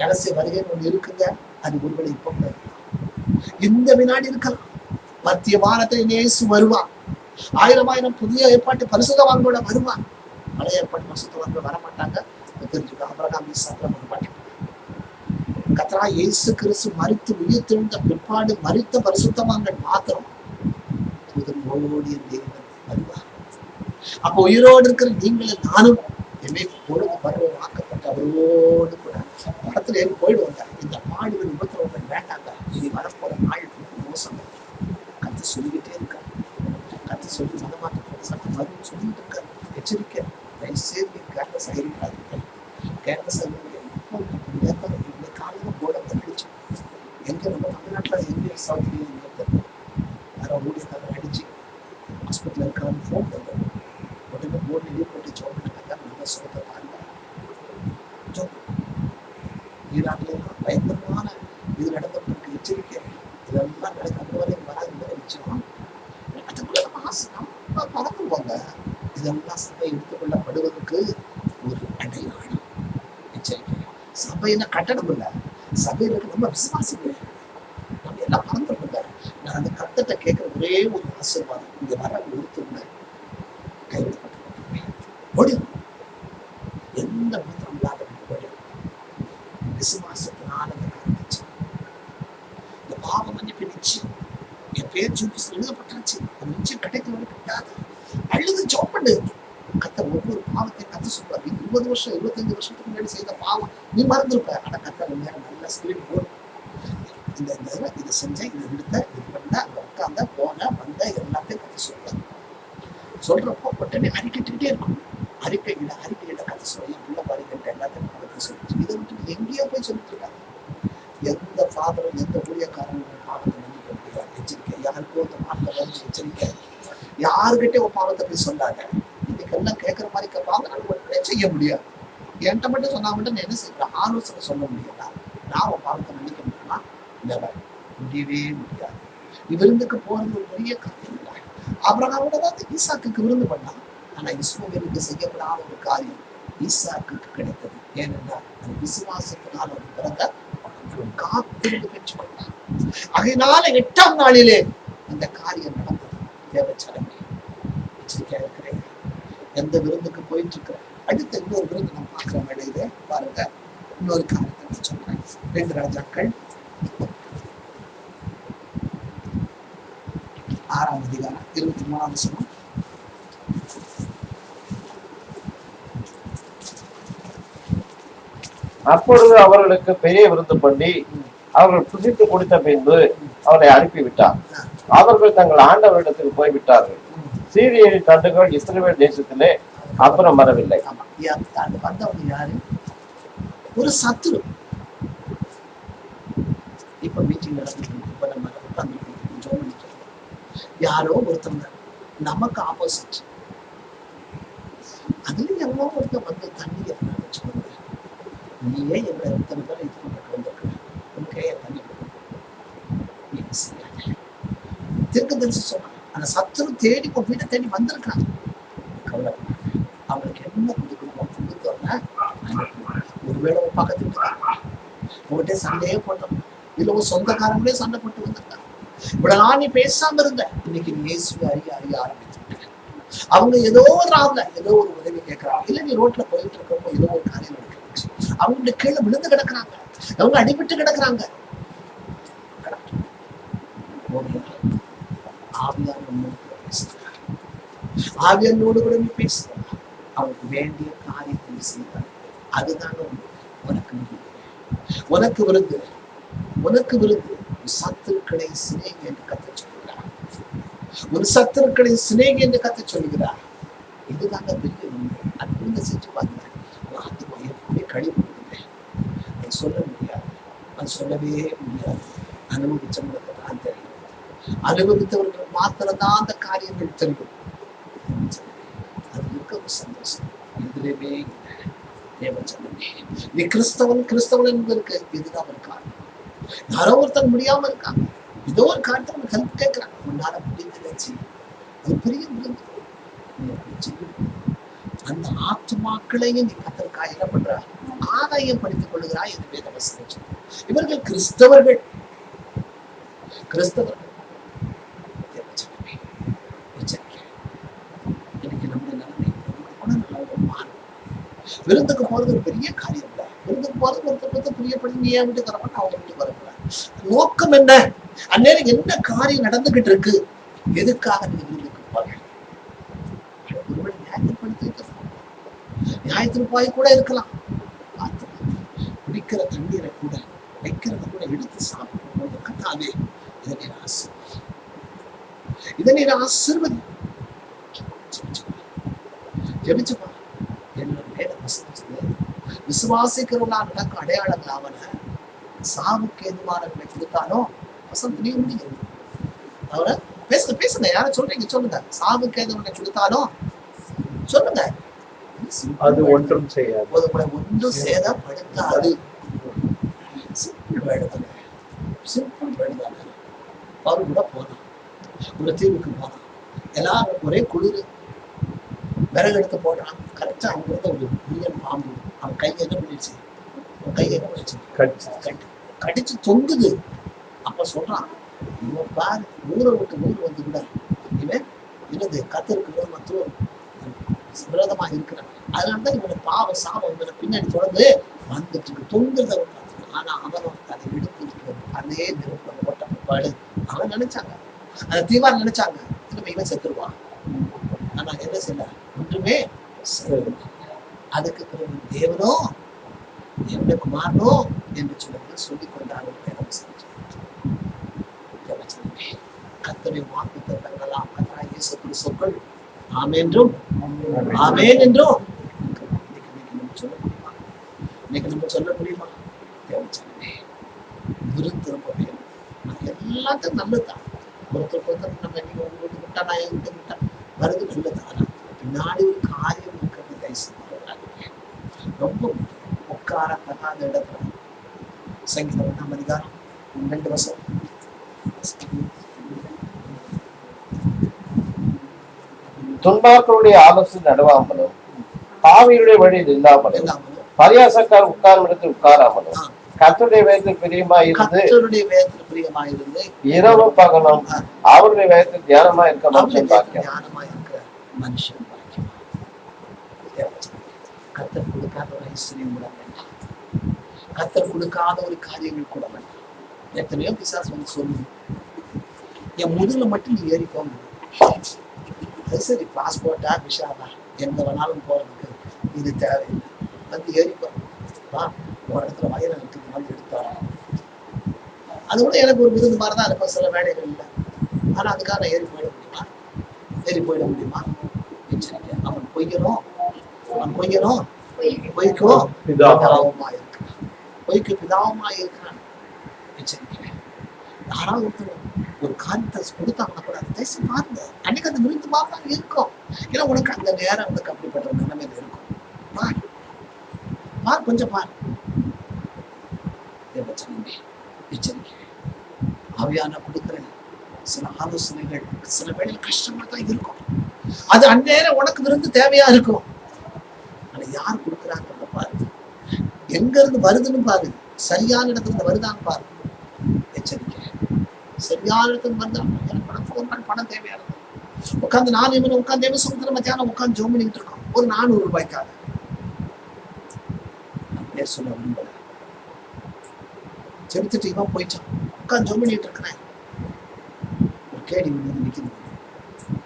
ரகசிய வருகைன்னு ஒண்ணு இருக்குங்க. அது ஒருவேளை இப்ப இந்த வினாடி இருக்கலாம். மத்திய வாரத்தில் இயேசு வருவான். 1000 புதிய ஏற்பாட்டு பரிசுத்தவான்களோட வருவான். பழைய ஏற்பாட்டு பரிசுத்தவான்கள் வரமாட்டாங்க. தெரிஞ்சுக்க ஆபிரகாம் ஈசாக்கு வரமாட்டாங்க. கர்த்தரா இயேசு கிறிஸ்து மரித்து உயிர்த்தெழுந்த பிற்பாடு மரித்த பரிசுத்தவான்கள் மாத்திரம் ஓடிய தேவன் வருவார். அப்போ உயிரோடு இருக்கிற நீங்களும் நானும் என்னை பொழுது வருவது ஆக்கப்பட்ட அவரோடு கூட படத்துல ஏறி போயிடுவாங்க. இந்த பாடுகள் உபத்திரவங்கள் வேண்டாங்க. இனி வரப்போற நாள் மோசம். கத்து சொல்லிக்கிட்டே இருக்காங்க. கத்து சொல்லி மதமாற்ற சொல்லிட்டு இருக்காரு, எச்சரிக்கை, தயவுசெய்து கேம்பஸ் ஆகிருக்காதீங்க. கேம்பஸ் இந்த காலையில போட பண்ணிடுச்சு. எங்க நம்ம தமிழ்நாட்டில் எங்க சவுத் இந்தியா யாரோ ஊழியக்காரர் அடிச்சு ஹாஸ்பிட்டல் இருக்கான்னு ஃபோன் பண்ணுறோம். உடனே போர்டு எழுதி போட்டு ஜோப் பண்ணாங்க. நல்ல சுகத்தை தாங்க ஜோப். ஈரான்ல எல்லாம் பயங்கரமான இது நடந்துட்டு எச்சரிக்கை. இதெல்லாம் நடக்க அந்த வரையும் வராது நிச்சயம். அதுக்குள்ள நம்ம ஆசை நம்ம பறந்துருவாங்க. இதெல்லாம் சபை எடுத்துக்கொள்ளப்படுவதற்கு ஒரு அடையாளம். எச்சரிக்கை. சபையில கட்டடம் இல்லை, சபையில நம்ம விசுவாசிகள் நம்ம எல்லாம் பறந்துருங்க. நான் அந்த கத்தத்தை கேட்கிற ஒரே ஒரு ஆசீர்வாதம், இங்க வர ஒருத்தருங்க கைவிடப்பட்டு ஓடி எந்த மாத்திரம் இல்லாத ஓடி விசுவாசத்தினால ஆரம்பிச்சு இந்த பாவ மன்னிப்பு நிச்சயம் என் பேர் ஜூஸ் எழுதப்பட்டாச்சு. அது நிச்சயம் கிடைக்க கிட்டாது. அழுது ஜோப்பண்டு கத்த ஒவ்வொரு பாவத்தை கத்த சொல்றாரு. 20 வருஷம் 25 வருஷத்துக்கு முன்னாடி செய்த பாவம் நீ மறந்துருப்ப. ஆனா கத்த நேரம் நல்ல ஸ்கிரீன் போடும். இதை செஞ்சேன், இதை எடுத்த, இது பண்ண, அங்க உட்காந்த, போன, வந்த எல்லாத்தையும் கத்த சொல்றாரு. சொல்றப்போ உடனே அறிக்கைட்டுக்கிட்டே இருக்கணும். அறிக்கையிட கத்த சொல்லி உள்ள அறிக்கைட்ட எல்லாத்தையும் கத்த சொல்லிச்சு. இதை விட்டு எங்கேயோ போய் சொல்லிட்டு இருக்காங்க. எந்த ஃபாதரும் எந்த ஊழியக்காரனும் பாவத்தை நினைக்க முடியாது. எச்சரிக்கை. யாருக்கும் அந்த மாற்ற வந்து எச்சரிக்கை. யாருக்கிட்டே ஒரு பாவத்தை போய் சொல்லாங்க. இன்னைக்கு எல்லாம் கேட்கற மாதிரி கேட்பாங்க. ஒன்றுமே செய்ய முடியாது. என்கிட்ட மட்டும் சொன்னா மட்டும் நான் என்ன செய்யறேன், ஆலோசனை சொல்ல முடியல. நான் ஒரு பாவத்தை நினைக்க முடியுமா? முடியவே முடியாது. விருந்துக்கு போறது ஒரு பெரிய காரியம் இல்லை. ஆபிரகாமோட தான் ஈசாக்குக்கு விருந்து பண்ணான். ஆனா இஸ்மவேலுக்கு செய்யப்படாத ஒரு காரியம் ஈசாக்குக்கு கிடைத்தது. ஏனென்றால் அது விசுவாசத்தினால ஒரு பிறந்த காத்திருந்து பெற்றுக்கொண்டான். அதனால 8ஆம் நாளிலே அந்த காரியம் நடந்தது. தேவச்சடமே எச்சரிக்கையா இருக்கிறேன். எந்த விருந்துக்கு போயிட்டு இருக்கிறேன். அடுத்த இன்னொரு விருந்து நம்ம பார்க்கிற வேலையிலே பாருங்க. இன்னொரு காரியத்தை சொல்றேன். 2 ராஜாக்கள் 6ஆம் அதிகாரம் 23ஆம் வசனம். அப்பொழுது அவர்களுக்கு பெரிய விருந்து பண்ணி அவர்கள் புசித்து கொடுத்த பின்பு அவரை அனுப்பிவிட்டார். அவர்கள் தங்கள் ஆண்டவரிடத்தில் போய்விட்டார்கள். சீரியரின் தண்டுகள் இஸ்ரவேல் தேசத்திலே அப்புறம் வரவில்லை. வந்தவங்க யாரு? ஒரு சத்துரு. இப்ப மீட்டிங் நடந்துட்டு இப்ப நம்ம உட்கார்ந்து யாரோ ஒருத்தவங்க நமக்கு ஆப்போசிட். அதுலயும் எவ்வளோ ஒருத்தர் வந்து தண்ணி வச்சுக்கோங்க. நீயே எங்களை எத்தனை பேர் இது பண்ணிட்டு வந்திருக்க, உனக்கே தண்ணி நீங்க செய்யாத தீர்க்கதரிசி சொன்னாங்க. அந்த சத்துரு தேடி வீட்டை தேடி வந்திருக்காங்க. கவலைப்படாங்க. அவங்களுக்கு என்ன கொடுக்கணுமோ கொடுத்தோன்னா ஒருவேளை பக்கத்து வீட்டுக்காரங்க உங்கள்கிட்ட சண்டையே போட்டோம். இதுல ஒரு சொந்தக்காரங்களே சண்டை போட்டு வந்திருக்காங்க. இவ்வளவு நீ பேசாம இருந்த, இன்னைக்கு நீ இயேசுவை அறிய ஆரம்பிச்சுட்ட. அவங்க ஏதோ ஒரு ஆள்ல ஏதோ ஒரு உதவி கேட்கறாங்க. இல்ல நீ ரோட்ல போயிட்டு இருக்கப்போ ஏதோ ஒரு காரியம் நடக்குது. அவங்க கீழே விழுந்து கிடக்குறாங்க. அவங்க அடிபட்டு கிடக்குறாங்க. ஆவியானோடு கூட நீ பேசுற. அவங்களுக்கு வேண்டிய காரியத்தை செய்வாங்க. அதுதாங்க உனக்கு விருந்து. உனக்கு விருந்து. சத்துருக்களை சிநேகி என்று கத்த சொல்கிறார். ஒரு சத்துருக்களை சிநேகி என்று கத்த சொல்கிறார். இதுதாங்க பெரிய விருந்து. அது விருந்து செஞ்சு பார்க்கிறேன். எப்படி கழிவு அது சொல்ல முடியாது. அது சொல்லவே முடியாது. அனுபவிச்சவங்களுக்கு தான் தெரியும். அனுபவித்தவர்கள் மாத்திரம்தான் அந்த காரியங்கள் தெரியும். அது இருக்க ஒரு சந்தோஷம் எதுலையுமே இல்லை. தேவச்சனமே, நீ கிறிஸ்தவன் என்பதற்கு இதுதான் ஒரு காரணம். யாரோ ஒருத்தர் முடியாம இருக்காங்க. ஏதோ ஒரு காரியத்தை ஹெல்ப் கேட்கிறாங்க. உன்னால முடிஞ்சு அது பெரிய விருந்து. அந்த ஆத்துமாக்களையும் நீ கத்தற்காக என்ன பண்ற? ஆதாயம் படித்துக் கொள்ளுகிறாய் என்று வேதவசனம் சொல்லுது. இவர்கள் கிறிஸ்தவர்கள். இன்னைக்கு நம்முடைய நிலைமை குணநலம் மாறும். விருந்துக்கு போறது ஒரு பெரிய காரியம் இல்லை. விருந்துக்கு போறது ஒருத்தர் பிரியப்படி நீ ஏன் வீட்டுக்கு வரப்பட்ட அவங்க வீட்டுக்கு வரக்கூடாது. நோக்கம் என்ன? அந்நேரம் என்ன காரியம் நடந்துகிட்டு இருக்கு? எதுக்காக நீங்க விருந்துக்கு போறீங்க? ஒருவேளை நியாயத்திற்பாய் கூட இருக்கலாம். குடிக்கிற தண்ணீரை கூட வைக்கிறத கூட எடுத்து சாப்பிடும்போது கத்தாவே இதை நீர் ஆசீர்வதி. ஜெபிச்சுப்பா. என்னோட மேல வசதிச்சது விசுவாசிக்கிறவங்களா நடக்கும் அடையாளங்கள் அவன சாவுக்கு எதுவானவர்களை கொடுத்தாலும் வசந்த் நீங்க முடியும். அவரை பேசுங்க பேசுங்க, யாரும் சொல்றீங்க சொல்லுங்க. சாவுக்கு எதுவனை கொடுத்தாலும் சொல்லுங்க. அது ஒன்றும் செய்யாது. ஒன்றும் சேதப்படுத்தாது. Simple வேடுதானே, simple வேடுதானே. அவரு கூட போனான், ஒரு தீவுக்கு போனான். எல்லாரும் ஒரே குளிர், விறகு எடுத்து போடுறான். கரெக்டா அவங்க வந்து ஒரு முயல் பாம்பு அவன் கையை என்ன பண்ணிடுச்சு, அவன் கையை என்ன பண்ணிடுச்சு, கடிச்சு தொங்குது. அப்ப சொல்றான், இவன் பாரு ஊரை விட்டு ஊர் வந்து கூட இவன் என்னது கத்தருக்கு விரோதமா இருக்கிறான். அதனாலதான் இவனை பாவ சாபம் இவனை பின்னாடி தொடர்ந்து வந்துட்டு இருக்கு, தொங்குறத. ஆனா அவனும் அதை எடுத்து அதே நெருப்பு ஓட்ட பாடு அவன் நினைச்சாங்க, அந்த தீவார் நினைச்சாங்க திரும்ப இவன் செத்துருவான். ஆனா என்ன செய்யல, ஒன்றுமே அதுக்கு பிறகு தேவனோ தேவனுடைய குமாரனோ என்று சொல்லிக் கொண்டார்கள். கர்த்தருடைய வாக்குத்தத்தங்களெல்லாம் கர்த்தராகிய இயேசு கிறிஸ்துவுக்குள் ஆமென் என்றும் ஆமென் என்றும் இன்னைக்கு நம்ம சொல்ல முடியுமா? தேவச்சனமே விருந்து ரொம்ப வேணும். எல்லாத்துக்கும் நல்லதுதான். ஒருத்தருக்கு நம்ம இன்னைக்கு உங்க வீட்டு விட்டா நான் என் வீட்டு விட்டா வருது நல்லது. ஆனா பின்னாடி ஒரு காரியம் இருக்கிறது கைசு ரொம்ப உட்கார தகாத இடத்துல. சங்கீதம் 1 அதிகாரம் 2 வசனம். துன்மார்களுடைய ஆலோசனை நடுவாமலும் பாவியுடைய வழியில் இல்லாமலும் பரியாசக்கார் உட்கார்ந்த இடத்தில் உட்காராமலும் கர்த்தருடைய வேதத்தில் பிரியமாயிருந்து இரவு பகலும் அவருடைய வேதத்தில் தியானமா இருக்க மனுஷன் மனுஷன் கர்த்தர் கொடுக்காத ஒரு ஐஸ்வர்யம் கூட வேண்டாம், கர்த்தர் கொடுக்காத ஒரு காரியங்கள் கூட வேண்டாம். எத்தனையோ பிசாசு வந்து சொல்லுது, என் முதுகுல மட்டும் நீ ஏறிக்கோங்க. அது சரி, பாஸ்போர்ட்டா விஷாவா எங்க வேணாலும் போறதுக்கு இது தேவையில்லை, வந்து ஏறிக்கோ. ஒரு இடத்துல வயல இருக்குது வந்து எடுத்தாரா, அது கூட எனக்கு ஒரு விருந்து மாதிரிதான் இருக்கும் சில வேலைகள் இல்லை. ஆனா அதுக்காக நான் ஏறி போயிட முடியுமா? ஏறி போயிட முடியுமா? எச்சரிக்கை. அவன் பொய்யணும், அவன் பொய்யணும், பொய்க்கோ பிதாவுமா இருக்கிறான், பொய்க்கு பிதாவுமா இருக்கிறான். எச்சரிக்கை. யாராவது ஒருத்தர் ஒரு காரியத்தை கொடுத்தாங்கன்னா கூட அதை பேசி பாருங்க. அன்னைக்கு அந்த விருந்து மாதிரி இருக்கும். ஏன்னா உனக்கு அந்த நேரம் உனக்கு அப்படிப்பட்ட நிலைமையில இருக்கும். பார் பார், கொஞ்சம் பார். எச்சரிக்கை. ஆவியான கொடுக்கிற சில ஆலோசனைகள் சில வேளையில் கஷ்டமா தான் இருக்கும். அது அந்நேரம் உனக்கு விருந்து தேவையா இருக்கும். ஆனா யார் கொடுக்குறாங்க பாரு, எங்க இருந்து வருதுன்னு பாரு, சரியான இடத்துல இருந்து வருதான்னு பாரு. எச்சரிக்கை. சரியான இடத்துக்கு வருதா, எனக்கு ஒரு நாள் பணம் தேவையா இருக்கும். உட்காந்து நான் இவனை உட்காந்து தேவை சொல்லுற மத்தியானம் உட்காந்து ஜோம் பண்ணிக்கிட்டு இருக்கோம் ஒரு 400 ரூபாய்க்காக. நான் பேர் சொல்ல விரும்பல. செலுத்திட்டு இவன் போயிட்டான், உட்காந்து ஜோம் பண்ணிட்டு இருக்கிறேன். ஒரு கேடி வந்து நிற்குது,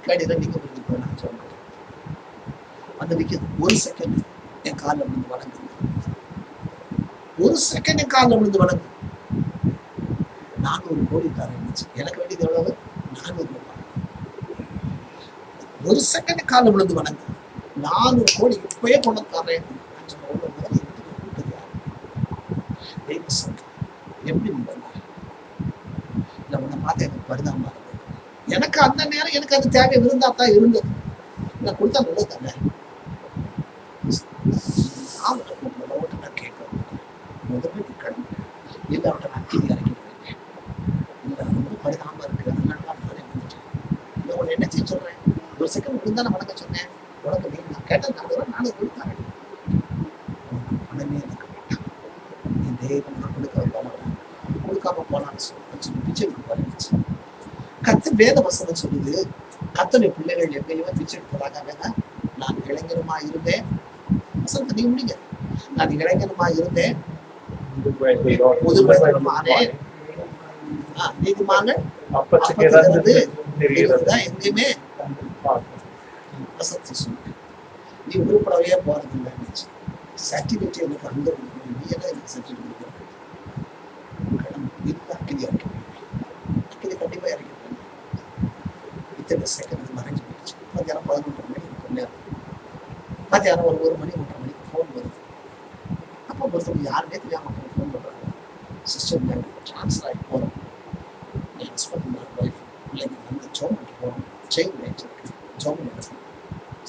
கேடிதான் நீங்க போய் நான் ஜோம் பண்ணேன் வந்து நிற்குது. ஒரு செகண்ட் என் காலில் விழுந்து வணங்குது, ஒரு செகண்ட் என் காலில் விழுந்து வணங்கு. 400 கோடி தரேன் இருந்துச்சு, எனக்கு வேண்டியது எவ்வளவு? 400 ரூபாய். ஒரு செகண்ட் காலில் விழுந்து வணங்கு, 400 கோடி இப்பயே கொண்டு தரேன். எப்படி நீ வந்த? இல்ல உன்னை பார்த்து எனக்கு பரிதாபமா இருக்கு. எனக்கு அந்த நேரம் எனக்கு அது தேவை இருந்தா தான் இருந்தது. நான் கொடுத்தா நல்லது தானே. அவட்ட கூப்பிடல, அவட்ட நான் கேட்கறேன். முதல்ல நீ கிளம்பு, இல்லை அவட்ட நான் கீழே இறக்கி போயிருக்கேன். இல்லை ரொம்ப பரிதாபமா இருக்கு, அதனால நானே வந்துட்டேன். இல்லை உன்னை என்ன செய்ய சொல்றேன்? ஒரு செகண்ட் விழுந்தா நான் வணக்க சொன்னேன். உனக்கு நீ நான் கேட்டேன், நானும் கொடுத்தாங்க. மனமே எனக்கு வேண்டாம். என் தேவன் நான் கொடுக்க வேணாம், கொடுக்காம போனான்னு சொல்லி பிச்சை வந்துச்சு. கர்த்தர் வேத வசனம் சொல்லுது, கர்த்தருடைய பிள்ளைகள் எங்கேயுமே பிச்சை எடுப்பதாக வேணாம். நான் இளைஞருமா இருந்தேன், வசனத்தை நீ முடிங்க. நான் இளைஞருமா இருந்தேன், முதுவயதுமானேன், நீதிமான்கள் எங்கேயுமே வசனத்தை சொல்லுங்க. நீ உருப்படவே போறது இல்லைன்னு சர்டிபிகேட் எனக்கு அங்க கொடுக்கணும். நீ என்ன எனக்கு சர்டிபிகேட் அக்கினி இறக்கி அக்கினி கண்டிப்பா இறக்கி இத்தனை செகண்ட் மறைஞ்சு போயிடுச்சு. மத்தியானம் 11 மணி கொஞ்ச நேரம் மத்தியானம் ஒரு 1 மணி 1:30 மணிக்கு ஃபோன் வருது. அப்போ ஒருத்தவங்க யாருமே தெரியாம ஃபோன் பண்றாங்க. சிஸ்டர் ட்ரான்ஸ்ஃபர் ஆகி போறோம், என் ஹஸ்பண்ட் ஒய்ஃப் பிள்ளைங்க வந்து ஜோம் பண்ணிட்டு போகிறோம், செயின் லைட் இருக்கு, ஜோம் பண்ணி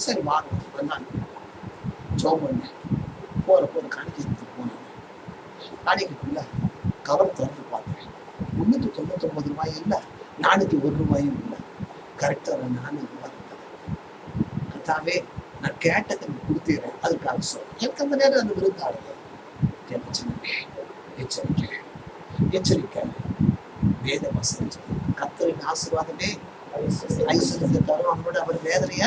சரி வாங்க வந்தாங்க. ஜோம் பண்ணேன். போகிற காணிக்கை எடுத்துட்டு போனாங்க. காணிக்கைக்குள்ள கவர் திறந்து பார்த்தேன். 399 ரூபாய் இல்லை, 401 ரூபாயும் இல்லை, கரெக்டாக 400 ரூபாய் இருந்தது. கத்தாவே நான் கேட்டதை நீ கொடுத்துறேன், அதுக்காக சொல்றேன். எனக்கு அந்த நேரம் அந்த விருந்தாடுது. எச்சரிக்கை எச்சரிக்கை வேத வசனம் கர்த்தரின் ஆசீர்வாதமே ஐஸ்வர்யத்தை தரும், அவனோட அவர் வேதனைய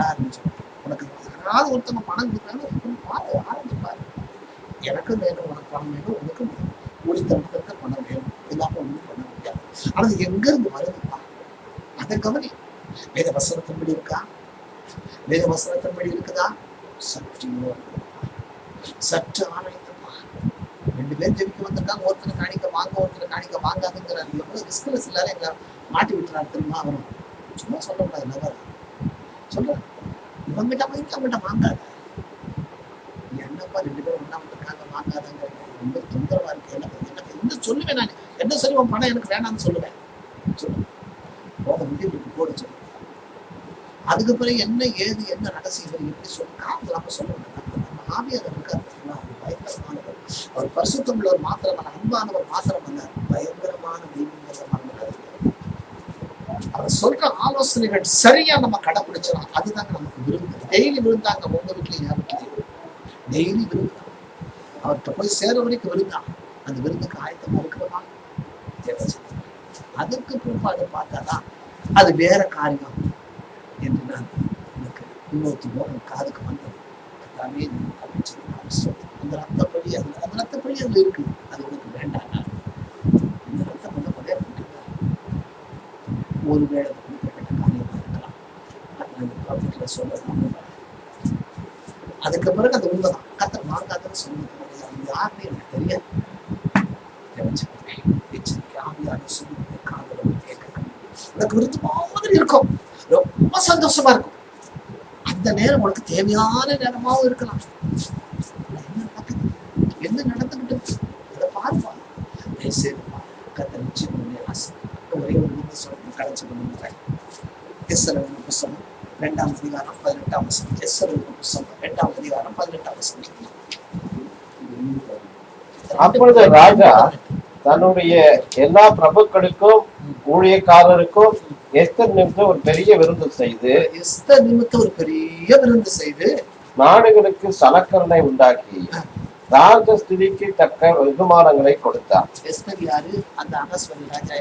ஆரம்பிச்சு. உனக்கு யாராவது ஒருத்தவங்க பணம் கொடுக்குறாங்க பாரு, ஆரம்பிச்சு பாரு. எனக்கும் வேணும், உனக்கு பணம் வேணும், உனக்கும் வேணும், ஒளித்தனத்திற்கு பணம் வேணும், இல்லாம ஒன்றும் பண்ண முடியாது. ஆனா அது எங்க இருந்து வருதுப்பா, அதை கவனி. வேத வசனத்தின்படி இருக்கா? வேத வசனத்தின்படி இருக்குதா? சற்று ஆராய்ந்தப்பா. 2 பேர் ஜெபிக்க வந்திருக்காங்க, ஒருத்தர் காணிக்க வாங்க, ஒருத்தர் காணிக்க வாங்காதுங்கிறாரு. எவ்வளவு ரிஸ்க்லெஸ் எல்லாரும் எங்களை மாட்டி விட்டுறாரு தெரியுமா? அவரும் சும்மா சொல்லக்கூடாது, நகர் சொல்ற இவங்கிட்ட வாங்கி அவங்ககிட்ட வாங்காத. என்னப்பா 2 பேரும் ஒண்ணா வந்திருக்காங்க வாங்காதங்க, ரொம்ப தொந்தரவா இருக்கு. எனக்கு என்ன சொல்லுவேன், நான் என்ன சொல்லுவேன், பணம் எனக்கு வேணாம்னு சொல்லுவேன். சொல்லுவேன் போக முடியும் போட சொல்லுவேன். அதுக்கு பிறகு என்ன ஏது என்ன ரகசியம் எப்படி சொல்ல காரணம் சொல்லுவேன். நம்ம ஆவியாளர் இருக்காரு, பயங்கரமானவர். அவர் பரிசுத்தம் உள்ளவர் மாத்திரமல்ல, அன்பானவர் மாத்திரமல்ல, பயங்கரமான தெய்வங்களை மறந்துடாதீங்க. அவர் சொல்ற ஆலோசனைகள் சரியா நம்ம கடைபிடிச்சோம், அதுதாங்க நமக்கு விருந்து. டெய்லி விருந்தாங்க, உங்க வீட்லயும் என் வீட்லயும் டெய்லி விருந்தாங்க. அவர்கிட்ட போய் சேர வரைக்கும் விருந்தான். அந்த விருந்துக்கு ஆயத்தமா இருக்கிறோமா? அதுக்கு பிற்பாடு பார்த்தாதான் அது வேற காரியம் என்று நான் எனக்கு இன்னொரு காதுக்கு வந்தது. எல்லாமே அந்த ரத்தப்படி அந்த ரத்தப்படி அதுல இருக்கு, அது உனக்கு வேண்டாம். இந்த ரத்தம் வந்து கொண்டே ஒருவேளை குறிப்பிட்ட காரியமா இருக்கலாம். அது அந்த ப்ராஃபிட்ல சொல்றது. அதுக்கு பிறகு அந்த உண்மைதான். கத்தர் வாங்காதன்னு சொன்னது யாருமே எனக்கு தெரியாது. உனக்கு விருது மாதிரி இருக்கும், ரொம்ப சந்தோஷமா இருக்கும். அந்த நேரம் உனக்கு தேவையான நேரமாவும் இருக்கலாம். என்ன நடந்துகிட்டு அதை பார்ப்பா, கத்த நிச்சயம் ஒரே ஒரு சொல்லி கடைச்சு பண்ணுறேன். எஸ்எல் புஸ்தகம் 2ஆம் அதிகாரம் 18ஆம் வசனம். எஸ்எல் புஸ்தகம் 2ஆம் அதிகாரம் 18ஆம் வசனம். அப்பொழுது ராஜா தன்னுடைய எல்லா பிரபுக்களுக்கும் ஊழியக்காரருக்கும் எஸ்தர் நிமித்தம் ஒரு பெரிய விருந்து செய்து நாடுகளுக்கு சலக்கரணை உண்டாக்கி ராஜஸ்திரிக்கு தக்க வெகுமானங்களை கொடுத்தார். எஸ்தர் யாரு? அந்த அகாஸ்வரி ராஜா.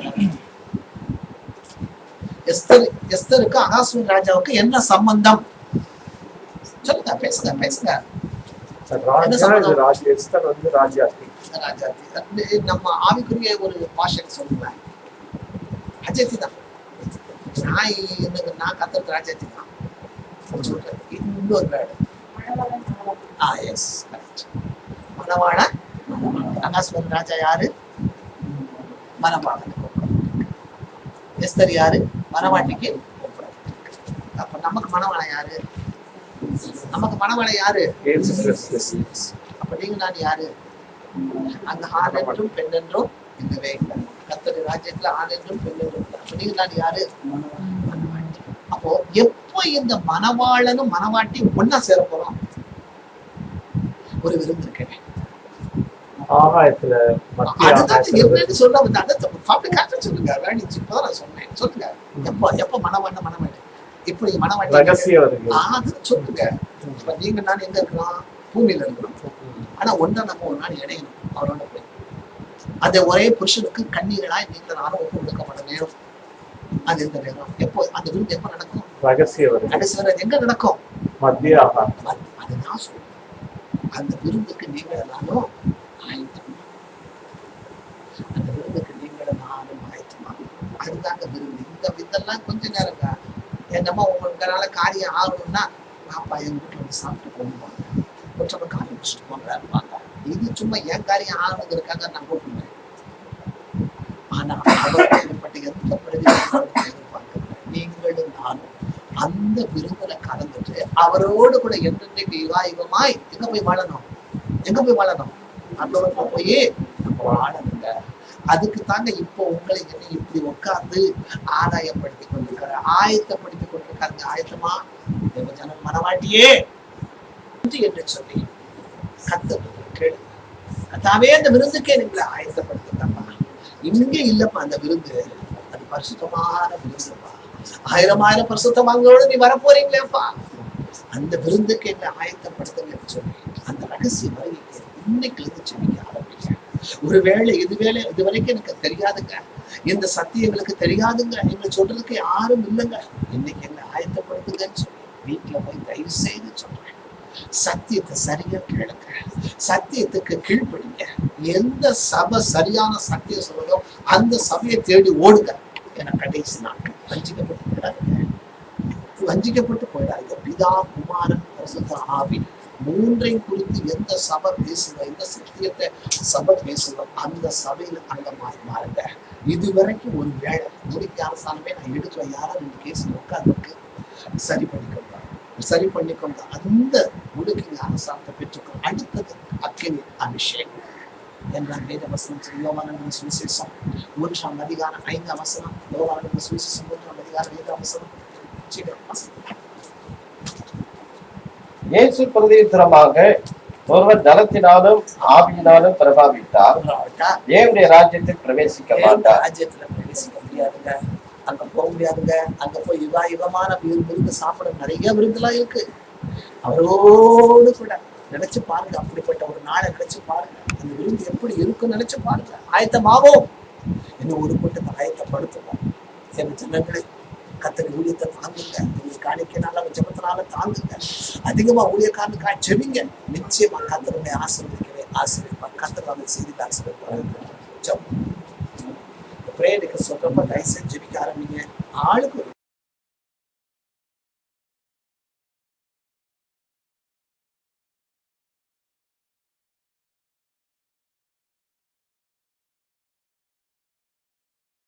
எஸ்தருக்கு அகாஸ்வரி ராஜாவுக்கு என்ன சம்பந்தம்? சொல்லுங்க, பேசுங்க பேசுங்க. நம்ம ஆவிக்குரிய ஒரு பாஷை சொல்லுவேன், அஜயத்தி தான். நான் கத்தருக்கு ராஜாத்தி தான் சொல்றேன். இன்னொரு வேர்டு மணவாள. அகாஸ்வரி ராஜா யாரு? மணவாளன். எஸ்தர் யாரு? மணவாட்டிக்கு. அப்ப நமக்கு மணவாளன் யாரு? நமக்கு மணவாளன் யாரு? அப்ப நீங்க நான் யாரு? அந்த ஆண் என்றும் பெண் என்றும் இல்லவே இல்லை. கர்த்தருடைய ராஜ்யத்துல ஆண் என்றும் பெண் என்றும். அப்ப நீங்க நான் யாரு? மணவாட்டி. அப்போ எப்போ இந்த மணவாளனும் மணவாட்டியும் ஒன்னா சேர போறோம்? ஒரு விருந்து இருக்கேன். அதுதான் என்னன்னு சொல்ல வந்து அதை சொல்லுங்க. இப்பதான் நான் சொன்னேன். சொல்லுங்க, எப்ப மணவாளன் மணவாட்டி இப்படி மணவாட்டி அது சொல்லுங்க. இப்ப நீங்க நான் எங்க இருக்கிறோம்? பூமியில இருக்கிறோம். ஆனா ஒன்னா நம்ம ஒரு நாள் இணையணும் அவரோட போய். அந்த ஒரே புருஷனுக்கு கண்ணீர்களாய் நீங்க நானும் ஒப்பு கொடுக்கப்பட்ட நேரம் அது இந்த நேரம். எப்போ அந்த விருந்து எப்ப நடக்கும்? கடைசி எங்க நடக்கும்? அதுதான் சொல்லுங்க. அந்த விருந்துக்கு நீங்க நானும் ஆயத்தம். அந்த விருந்துக்கு நீங்கள நானும் ஆயத்தமா. அதுதாங்க விருந்து. இதெல்லாம் கொஞ்ச நேரங்க. என்னமோ உங்களால காரியம் ஆகணும்னா பாப்பா எங்க வீட்டுல வந்து சாப்பிட்டு போகுவாங்க, கொஞ்சம் காஃபி குடிச்சிட்டு போங்க. இது சும்மா என் காரியம் ஆகணுங்கிறதுக்காக நான் கூப்பிடுவேன். ஆனா அவருக்கு ஏற்பட்ட எந்த பிரதிநிதியும் எதிர்பார்க்கல. நீங்களும் நானும் அந்த விருதுல கலந்துட்டு அவரோடு கூட என்றென்றைக்கு யுகாயுகமாய் எங்க போய் வாழணும்? எங்க போய் வாழணும்? அந்தோட போய் வாழணுங்க. அதுக்கு தாங்க இப்போ உங்களை என்ன இப்படி உட்கார்ந்து ஆதாயப்படுத்தி கொண்டிருக்காரு, ஆயத்தப்படுத்தி கொண்டிருக்காருங்க. ஆயத்தமா தேவ ஜனம் மனவாட்டியே என்று சொல்லி கர்த்தர் கேளு. கர்த்தாவே அந்த விருந்துக்கே நீங்களை ஆயத்தப்படுத்துங்கப்பா. இங்க இல்லப்பா அந்த விருந்து, அது பரிசுத்தமான விருந்துப்பா. 1000 பரிசுத்தவான்களோடு நீ வரப்போறீங்களேப்பா, அந்த விருந்துக்கு என்ன ஆயத்தப்படுத்துங்கன்னு சொல்லி அந்த ரகசிய வருகைக்கு இன்னைக்கு இருந்து செபிக்க ஆரம்பிக்க. ஒருவேளை இது வரைக்கும் எனக்கு தெரியாதுங்க, இந்த சத்தியங்களுக்கு தெரியாதுங்க, எங்களை சொல்றதுக்கு யாரும் இல்லைங்க, இன்னைக்கு என்ன ஆயத்தப்படுத்துங்கன்னு சொல்லி வீட்டுல போய் தயவு செய்து சொல்றேன். சத்தியத்தை சரியா கேளுங்க, சத்தியத்துக்கு கீழ்ப்படிங்க. எந்த சபை சரியான சத்தியம் சொல்றதோ அந்த சபையை தேடி ஓடுங்க. என கடைசி நாட்கள் வஞ்சிக்கப்பட்டு போயிடாதுங்க, வஞ்சிக்கப்பட்டு போயிடாதுங்க. பிதா, குமாரன், பரிசுத்த ஆவி மூன்றையும் குறித்து எந்த சபை பேசுதோ, எந்த சத்தியத்தை சபை பேசுதோ அந்த சபையில அங்கமாய் மாறுங்க. இதுவரைக்கும் ஒரு வேலை முடிக்க அரசாங்கமே நான் எடுக்கிற யாரும் இந்த கேஸ் உட்கார்ந்துருக்கு சரி பண்ணிக்கொண்ட அந்த முடுக்கிங்க அரசாங்கத்தை பெற்றுக்கொள். அடுத்தது அக்கினி அபிஷேகம் என்றால் வேத வசனம் யோவானின் சுவிசேஷம் 1:5 யோவானின் சுவிசேஷம் 1:5 இயேசு பிரதித்திரமாக ஒருவர் ஜலத்தினாலும் ஆவியினாலும் பிரபாவித்தார், தேவனுடைய ராஜ்யத்தில் பிரவேசிக்க மாட்டார். ராஜ்யத்துல பிரவேசிக்க முடியாதுங்க, அங்க போக முடியாதுங்க. அங்க போய் யுகமான விருந்து சாப்பிட நிறைய விருந்துலாம் இருக்கு. அவரோடு கூட நினைச்சு பாருங்க, அப்படிப்பட்ட ஒரு நாளை நினைச்சு பாருங்க, அந்த விருந்து எப்படி இருக்குன்னு நினைச்சு பாருங்க. ஆயத்தமாவோம், இன்னும் ஒரு கூட்டத்தை ஆயத்தப்படுத்துவோம். என் ஜனங்களை கர்த்தர் ஊழியத்தை தாங்குங்க, நீங்க காணிக்கைனால ஜெபத்தினால தாங்குங்க, அதிகமா ஊழியக்காரனுக்காக ஜெபிங்க. நிச்சயமா கர்த்தருடைய ஆசீர்வாதம் கர்த்தர் அதை செய்து ஆசீர்வாதம். பிரேயருக்கு சொல்றப்ப தயவு செஞ்சு ஜெபிக்க ஆரம்பிங்க. ஆளுக்கு